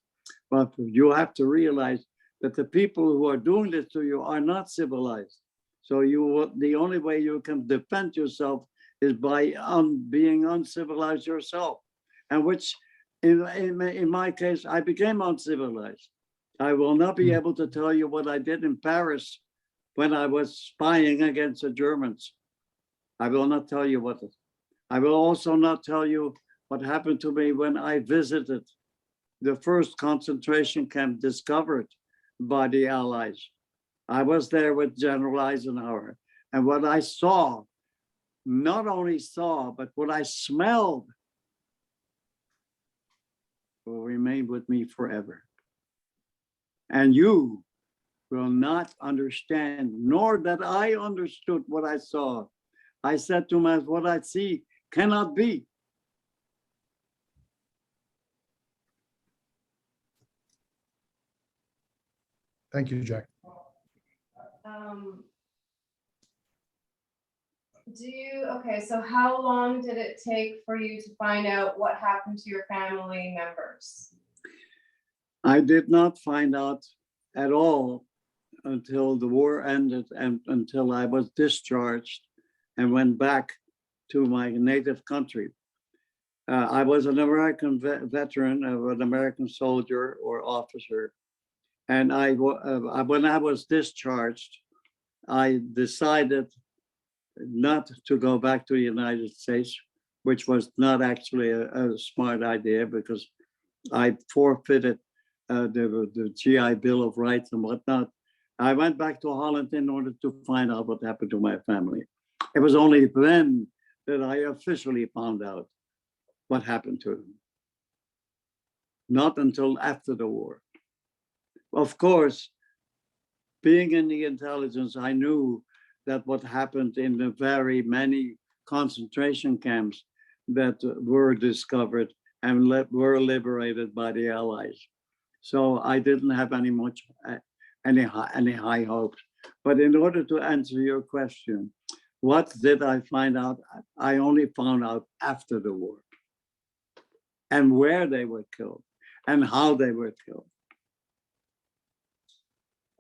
But you have to realize that the people who are doing this to you are not civilized. So the only way you can defend yourself is by being uncivilized yourself, and which in my case, I became uncivilized. I will not be able to tell you what I did in Paris when I was spying against the Germans. I will not tell you what. I will also not tell you what happened to me when I visited the first concentration camp discovered by the Allies. I was there with General Eisenhower, and what I saw, not only saw, but what I smelled will remain with me forever. And you will not understand, nor that I understood what I saw. I said to myself, what I see cannot be. Thank you, Jack. Okay, so how long did it take for you to find out what happened to your family members? I did not find out at all until the war ended and until I was discharged and went back to my native country. I was an American veteran, an American soldier or officer. And when I was discharged, I decided not to go back to the United States, which was not actually a smart idea, because I forfeited the GI Bill of Rights and whatnot. I went back to Holland in order to find out what happened to my family. It was only then that I officially found out what happened to them. Not until after the war. Of course, being in the intelligence, I knew that what happened in the very many concentration camps that were discovered and were liberated by the Allies. So I didn't have any high hopes. But in order to answer your question, what did I find out? I only found out after the war, and where they were killed and how they were killed.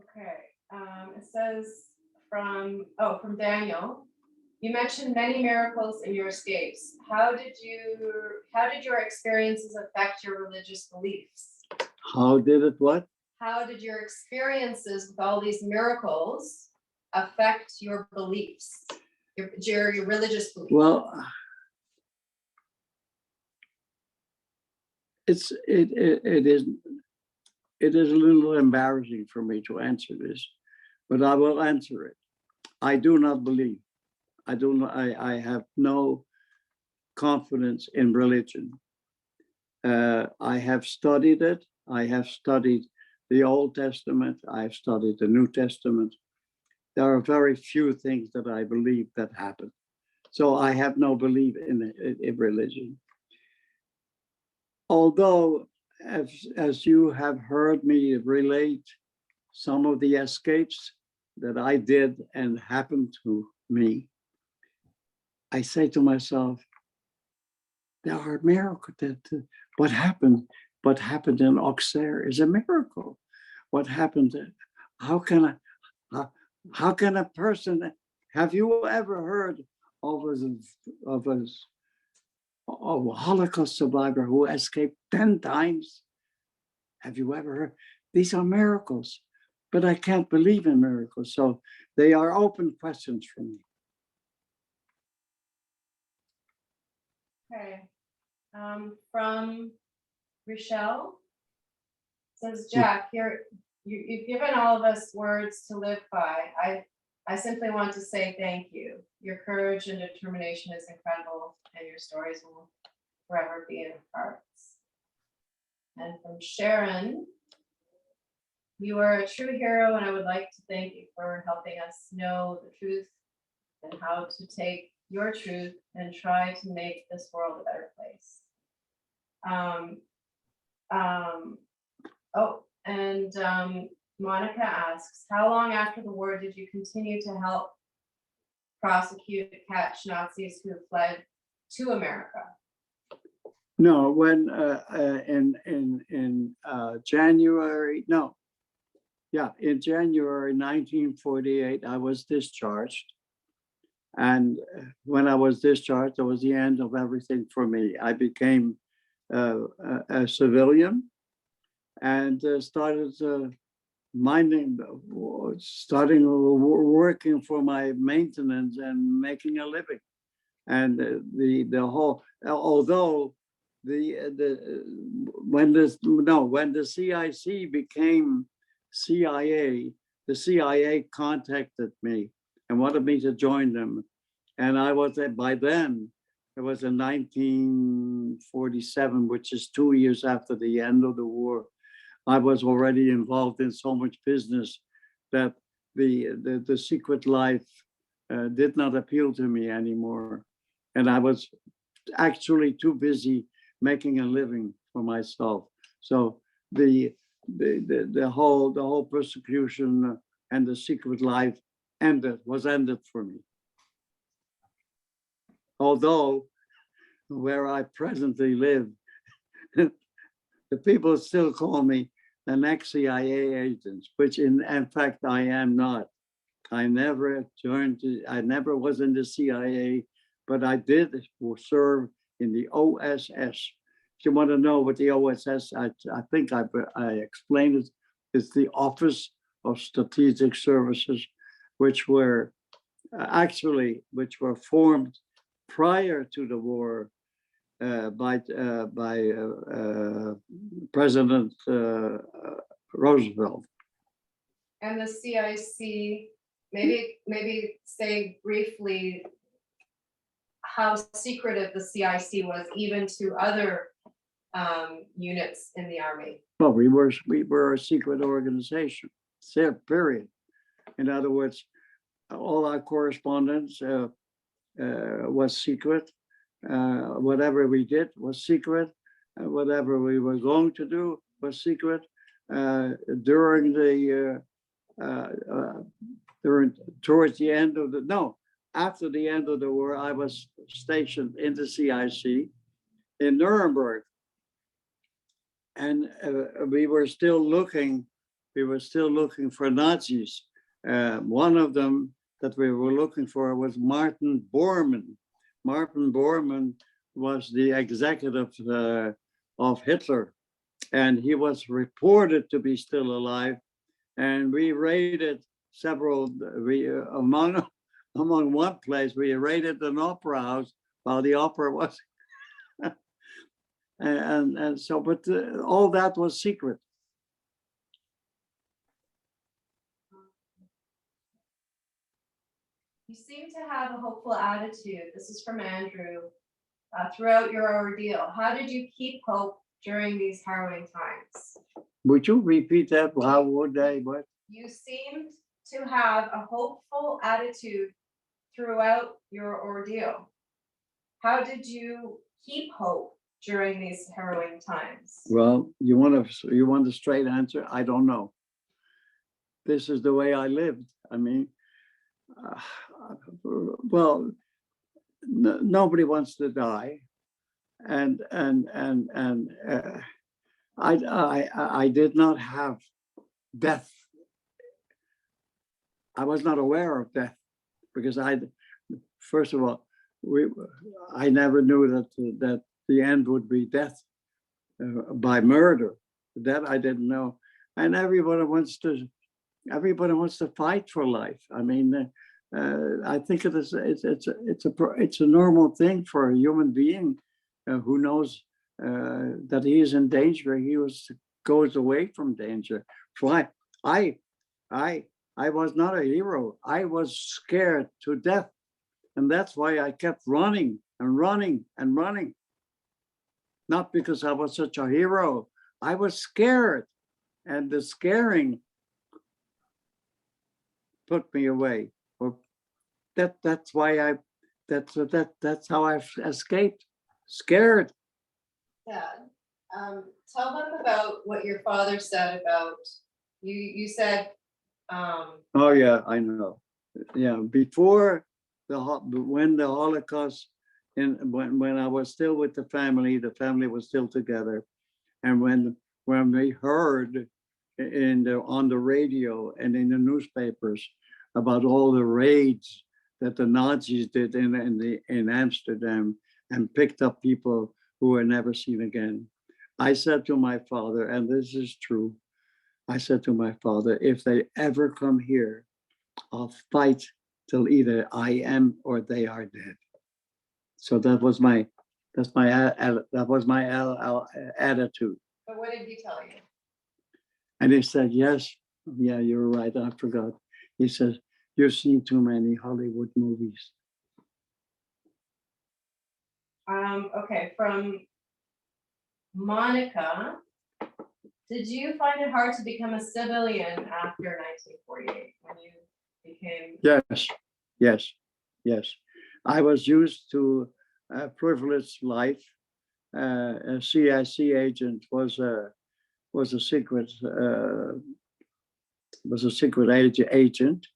Okay, it says from Daniel, you mentioned many miracles in your escapes. How did your experiences affect your religious beliefs? How did it what? How did your experiences with all these miracles affect your beliefs, your religious beliefs? Well, it is a little embarrassing for me to answer this, but I will answer it. I do not believe. I have no confidence in religion. I have studied it. I have studied the Old Testament. I have studied the New Testament. There are very few things that I believe that happen. So I have no belief in religion. Although, as you have heard me relate some of the escapes that I did and happened to me, I say to myself, there are miracles. What happened in Auxerre is a miracle. What happened? How can a person? Have you ever heard of a Holocaust survivor who escaped 10 times? Have you ever heard? These are miracles, but I can't believe in miracles. So they are open questions for me. Okay. From Rochelle, says Jack, you've given all of us words to live by. I simply want to say thank you. Your courage and determination is incredible, and your stories will forever be in our hearts. And from Sharon, you are a true hero, and I would like to thank you for helping us know the truth and how to take your truth and try to make this world a better place. Monica asks, how long after the war did you continue to help prosecute and catch Nazis who fled to America? No, when in January, in January 1948, I was discharged. And when I was discharged, it was the end of everything for me. I became a civilian and started working for my maintenance and making a living. And when the CIC became CIA, the CIA contacted me and wanted me to join them. And I was by then, it was in 1947, which is 2 years after the end of the war. I was already involved in so much business that the secret life did not appeal to me anymore. And I was actually too busy making a living for myself. So the whole persecution and the secret life was ended for me. Although where I presently live, the people still call me the next CIA agent, which in fact I am not. I never was in the CIA, but I did serve in the OSS. If you want to know what the OSS, I think I explained it. It's the Office of Strategic Services, which were formed prior to the war by President Roosevelt. And the CIC, maybe say briefly how secretive the CIC was, even to other units in the army. Well, we were a secret organization, period. In other words, all our correspondence was secret. Whatever we did was secret. Whatever we were going to do was secret. During the towards the end of after the end of the war, I was stationed in the CIC in Nuremberg, and we were still looking for Nazis. One of them that we were looking for was Martin Bormann. Martin Bormann was the executive of Hitler, and he was reported to be still alive. And we raided several. Among one place, we raided an opera house while the opera was, and so. But all that was secret. You seem to have a hopeful attitude. This is from Andrew. Throughout your ordeal, how did you keep hope during these harrowing times? Would you repeat that? How would I? What? You seemed to have a hopeful attitude throughout your ordeal. How did you keep hope during these harrowing times? Well, you want a straight answer? I don't know. This is the way I lived. I mean, well, nobody wants to die, and I did not have death. I was not aware of death because first of all, I never knew that the end would be death by murder. That I didn't know, and everybody wants to fight for life. I mean, I think it's a normal thing for a human being who knows that he is in danger. He goes away from danger. Why? I was not a hero. I was scared to death, and that's why I kept running and running and running. Not because I was such a hero. I was scared, and the scaring put me away. Or that's how I escaped. Scared. Dad, tell them about what your father said about you. You said. Oh yeah, I know. Yeah, before when the Holocaust, when I was still with the family was still together, and when we heard on the radio and in the newspapers about all the raids that the Nazis did in Amsterdam and picked up people who were never seen again, I said to my father, and this is true, I said to my father, if they ever come here, I'll fight till either I am or they are dead. So that was my attitude. But what did he tell you? And he said, yes, yeah, you're right. I forgot. He says, you've seen too many Hollywood movies. Okay, from Monica. Did you find it hard to become a civilian after 1948 when you became? Yes. I was used to a privileged life. A CIC agent was a secret agent.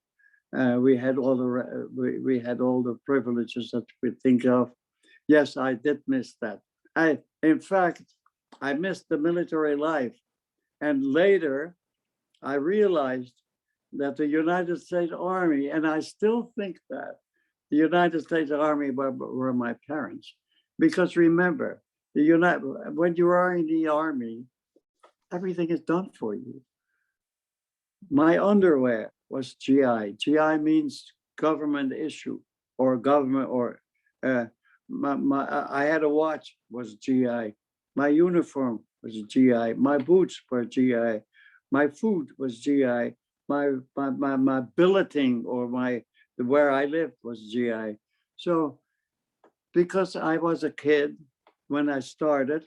We had all the privileges that we think of. Yes, I did miss that. In fact, I missed the military life. And later, I realized that the United States Army, and I still think that the United States Army were my parents. Because remember, when you are in the Army, everything is done for you. My underwear was GI. GI means government issue or government, or I had a watch, was GI. My uniform was GI. My boots were GI. My food was GI. My billeting or where I lived was GI. So because I was a kid when I started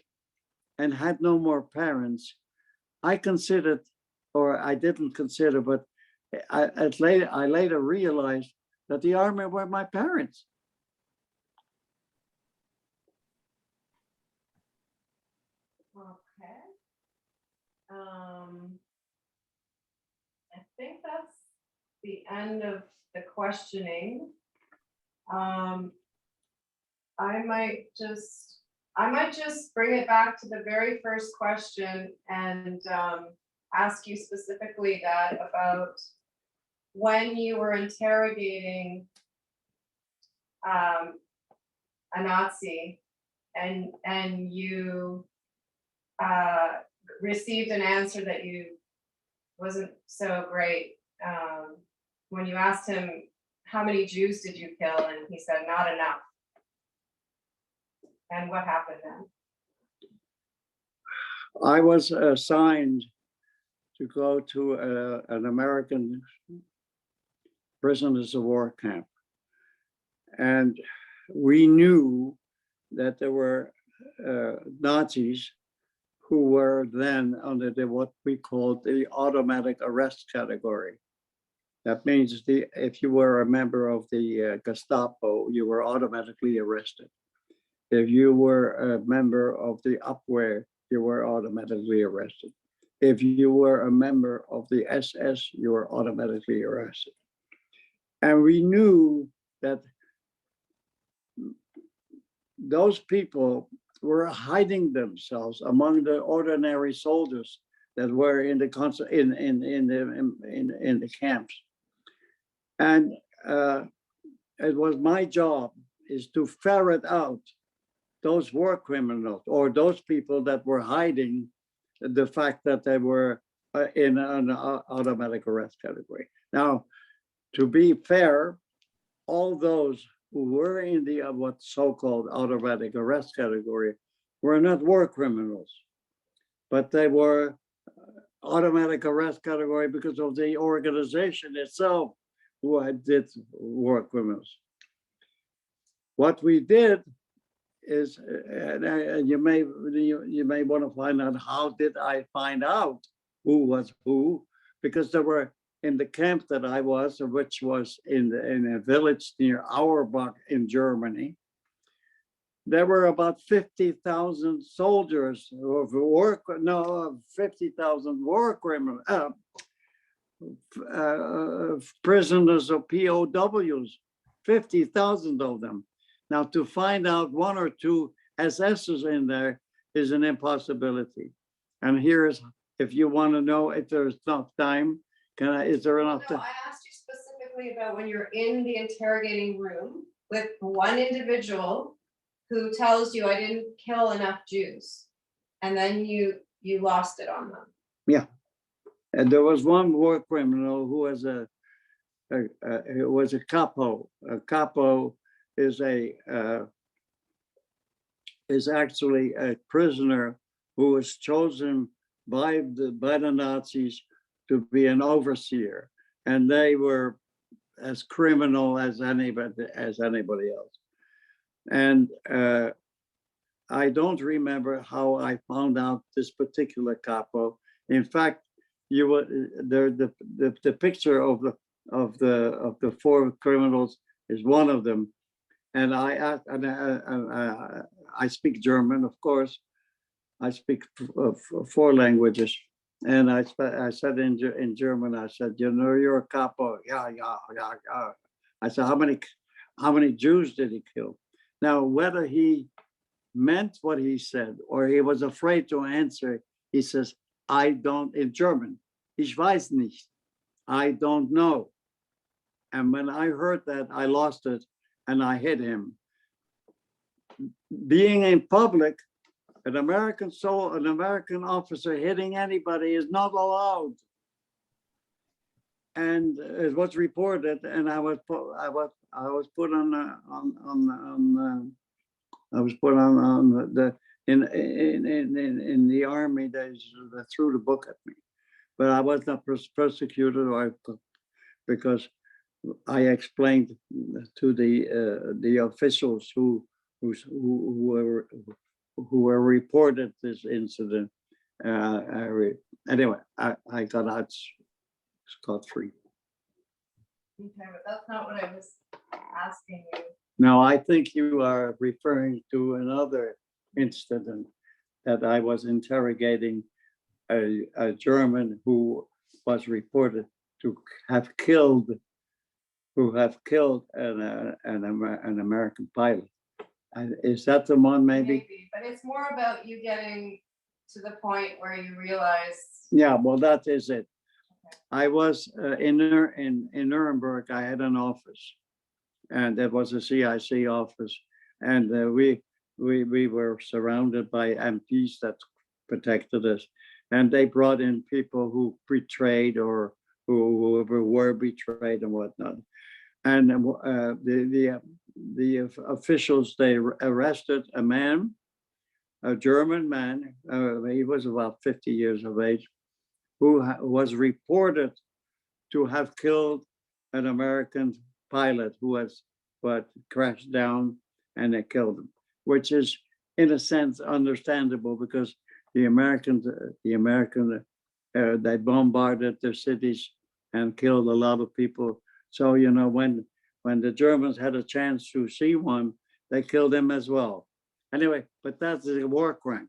and had no more parents, I considered, or I didn't consider, but I later realized that the army were my parents. Okay. I think that's the end of the questioning. I might just bring it back to the very first question and ask you specifically, Dad, about when you were interrogating a Nazi and you received an answer that you wasn't so great. When you asked him, how many Jews did you kill? And he said, not enough. And what happened then? I was assigned to go to an American prisoners of war camp. And we knew that there were Nazis who were then under what we called the automatic arrest category. That means if you were a member of the Gestapo, you were automatically arrested. If you were a member of the Abwehr, you were automatically arrested. If you were a member of the SS, you were automatically arrested. And we knew that those people were hiding themselves among the ordinary soldiers that were in the camps. And it was my job is to ferret out those war criminals or those people that were hiding the fact that they were in an automatic arrest category. Now, to be fair, all those who were in the what so-called automatic arrest category were not war criminals, but they were automatic arrest category because of the organization itself who did war criminals. What we did is, and you may want to find out how did I find out who was who, because there were in the camp that I was, which was in a village near Auerbach in Germany, there were about 50,000 soldiers of 50,000 war criminals, prisoners of POWs, 50,000 of them. Now, to find out one or two SSs in there is an impossibility. And here's, if you want to know if there's enough time, is there enough time? No, I asked you specifically about when you're in the interrogating room with one individual who tells you I didn't kill enough Jews, and then you lost it on them. Yeah, and there was one war criminal who was a capo. A capo is actually a prisoner who was chosen by the Nazis to be an overseer, and they were as criminal as anybody else. And I don't remember how I found out this particular capo. In fact, the picture of the four criminals is one of them. And I speak German, of course. I speak 4 languages. And I said in German, I said, you know, you're a capo. Yeah. I said, how many Jews did he kill? Now, whether he meant what he said or he was afraid to answer, he says, I don't, in German, ich weiß nicht, I don't know. And when I heard that, I lost it and I hit him. Being in public, an American officer hitting anybody is not allowed. And it was reported, and I was put on the army. They threw the book at me, but I was not persecuted because I explained to the officials who were reported this incident. Anyway, I got out scot-free. Okay, but that's not what I was asking you. Now, I think you are referring to another incident that I was interrogating a German who was reported to have killed, an American pilot. Is that the one, maybe? Maybe, but it's more about you getting to the point where you realize. Yeah, well, that is it. I was in Nuremberg. I had an office, and there was a CIC office, and we were surrounded by MPs that protected us, and they brought in people who betrayed or who were betrayed and whatnot. And the officials, they arrested a man, a German man. He was about 50 years of age, who was reported to have killed an American pilot who was crashed down, and they killed him, which is in a sense understandable because the Americans they bombarded their cities and killed a lot of people. So when the Germans had a chance to see one, they killed him as well. Anyway, but that's a war crime.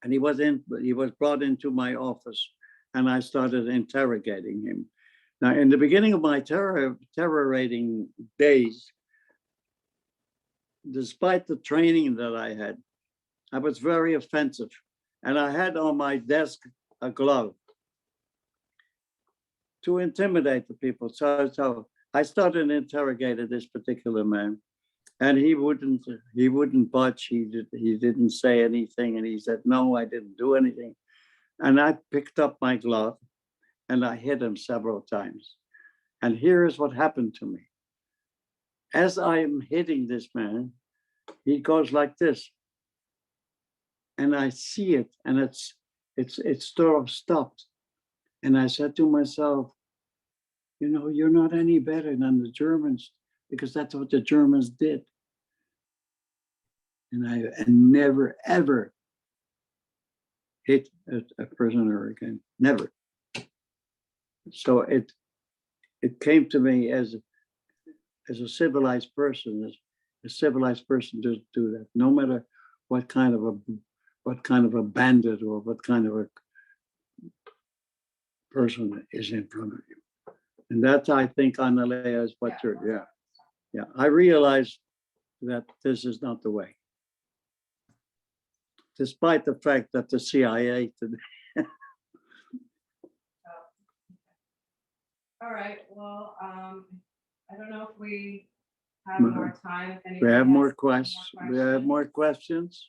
And he was brought into my office, and I started interrogating him. Now, in the beginning of my terrorating days, despite the training that I was very offensive. And I had on my desk a glove to intimidate the people. So I started interrogating this particular man, and he wouldn't budge. He didn't say anything, and he said, "No, I didn't do anything." And I picked up my glove and I hit him several times. And here is what happened to me. As I am hitting this man, he goes like this. And I see it, and it's sort of stopped. And I said to myself, you're not any better than the Germans, because that's what the Germans did. And I never, ever hit a prisoner again, never. So it came to me as a civilized person, a civilized person doesn't do that, no matter what kind of a bandit or what kind of a person is in front of you. And that, I think, Annalea, is what yeah. I realized that this is not the way. Despite the fact that the CIA today. All right, well, I don't know if we have more time. If We have anybody more has questions. We have more questions.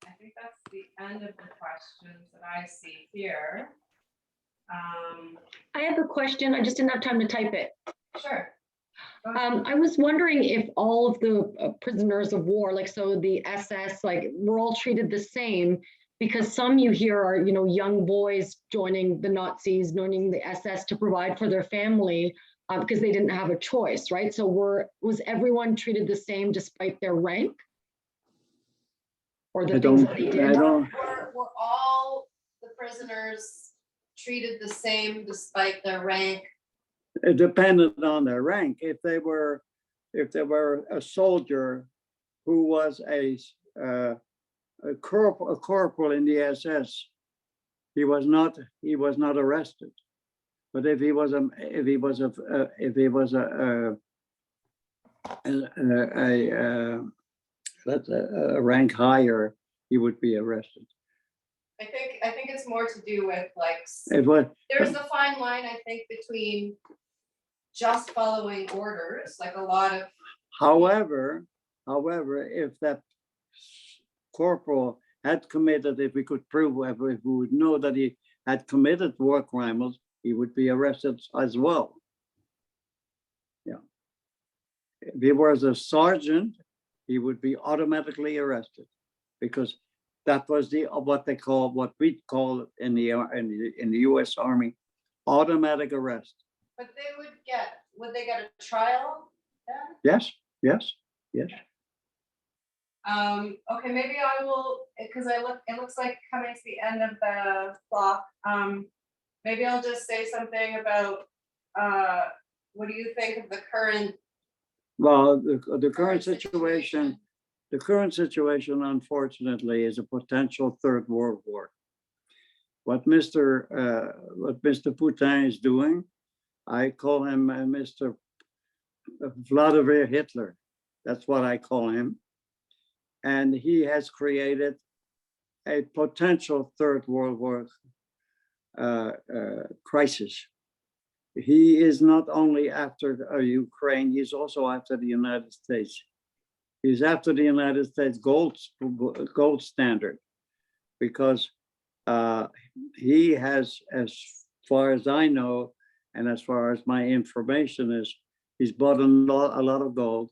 I think that's the end of the questions that I see here. I have a question. I just didn't have time to type it. Sure. I was wondering if all of the prisoners of war, like so the SS, like we're all treated the same, because some you hear are, young boys joining the Nazis, joining the SS to provide for their family because they didn't have a choice, right? So was everyone treated the same despite their rank? Or the things that they did? Were all the prisoners treated the same despite their rank? It depended on their rank. If they were a soldier who was a corporal in the SS, he was not arrested. But if he was a rank higher, he would be arrested. I think it's more to do with there's a fine line, I think, between just following orders, like a lot of. However, if that corporal had committed, if we could prove, if we would know that he had committed war crimes, he would be arrested as well. Yeah. If he was a sergeant, he would be automatically arrested, because that was what we call in the U.S. Army, automatic arrest. But would they get a trial then? Yes. Okay, maybe I will, because it looks like coming to the end of the clock. Maybe I'll just say something about what do you think of the current? Well, the current situation, unfortunately, is a potential third world war. What Mr. Putin is doing, I call him Mr. Vladimir Hitler. That's what I call him. And he has created a potential third world war crisis. He is not only after Ukraine, he's also after the United States. He's after the United States gold standard, because he has, as far as I know, and as far as my information is, he's bought a lot of gold,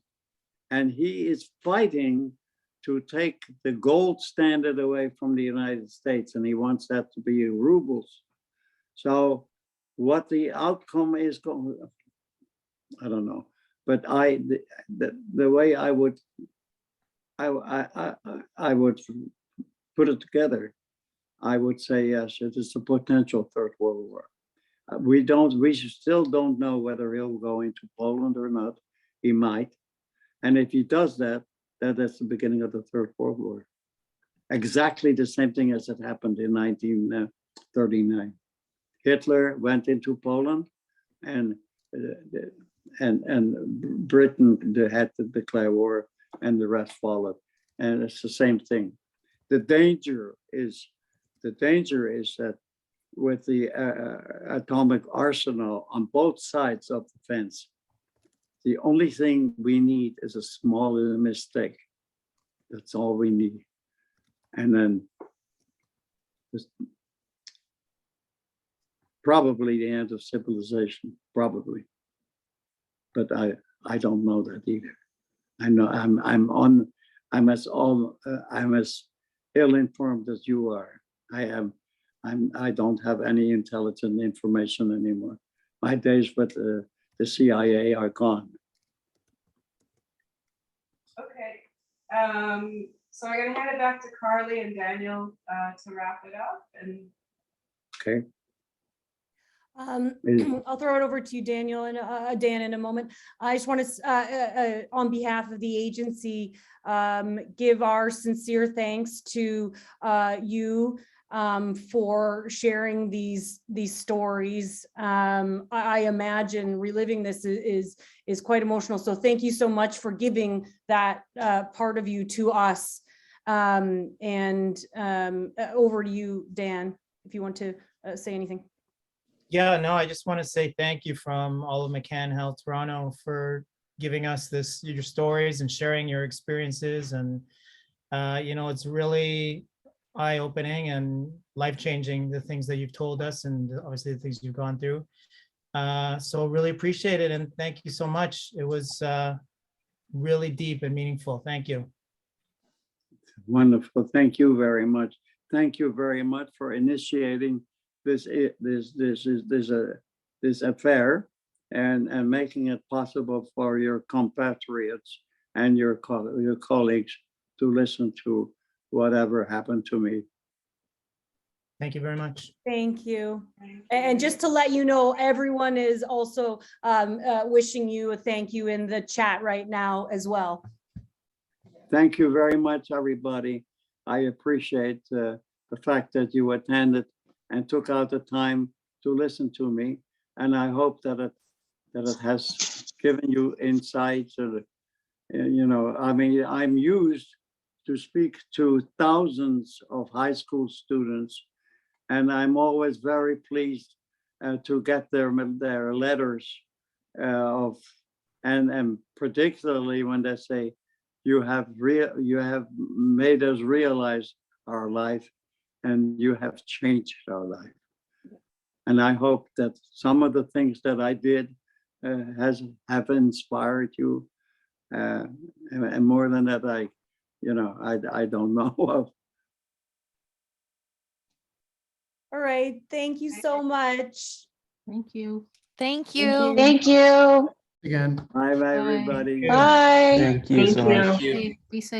and he is fighting to take the gold standard away from the United States, and he wants that to be in rubles. So what the outcome is going, I don't know, but the way I would put it together, I would say yes, it is a potential third world war. We still don't know whether he'll go into Poland or not. He might, and if he does that, that's the beginning of the third world war. Exactly the same thing as it happened in 1939. Hitler went into Poland, and Britain had to declare war, and the rest followed. And it's the same thing. The danger is that with the atomic arsenal on both sides of the fence, the only thing we need is a small mistake. That's all we need. And then just probably the end of civilization, probably. But I don't know that either. I know I'm as ill-informed as you are. I don't have any intelligent information anymore. My days with the CIA are gone. Okay, so I'm gonna hand it back to Carly and Daniel to wrap it up. And Okay. I'll throw it over to you, Daniel, and Dan in a moment. I just want to, on behalf of the agency, give our sincere thanks to you for sharing these stories. I imagine reliving this is quite emotional. So thank you so much for giving that part of you to us. And over to you, Dan, if you want to say anything. Yeah, no, I just want to say thank you from all of McCann Health Toronto for giving us your stories and sharing your experiences. And, it's really eye-opening and life-changing, the things that you've told us, and obviously the things you've gone through. So really appreciate it. And thank you so much. It was really deep and meaningful. Thank you. Wonderful. Thank you very much. Thank you very much for initiating this affair and making it possible for your compatriots and your colleagues to listen to whatever happened to me. Thank you very much. Thank you. And just to let you know, everyone is also wishing you a thank you in the chat right now as well. Thank you very much, everybody. I appreciate the fact that you attended and took out the time to listen to me. And I hope that it has given you insights. I mean, I'm used to speak to thousands of high school students, and I'm always very pleased to get their letters and particularly when they say, you have made us realize our life, and you have changed our life. And I hope that some of the things that I did have inspired you, and more than that, I don't know of. All right. Thank you so much. Thank you. Thank you. Thank you. Again. Bye, everybody. Bye. Thank you so much. Be safe.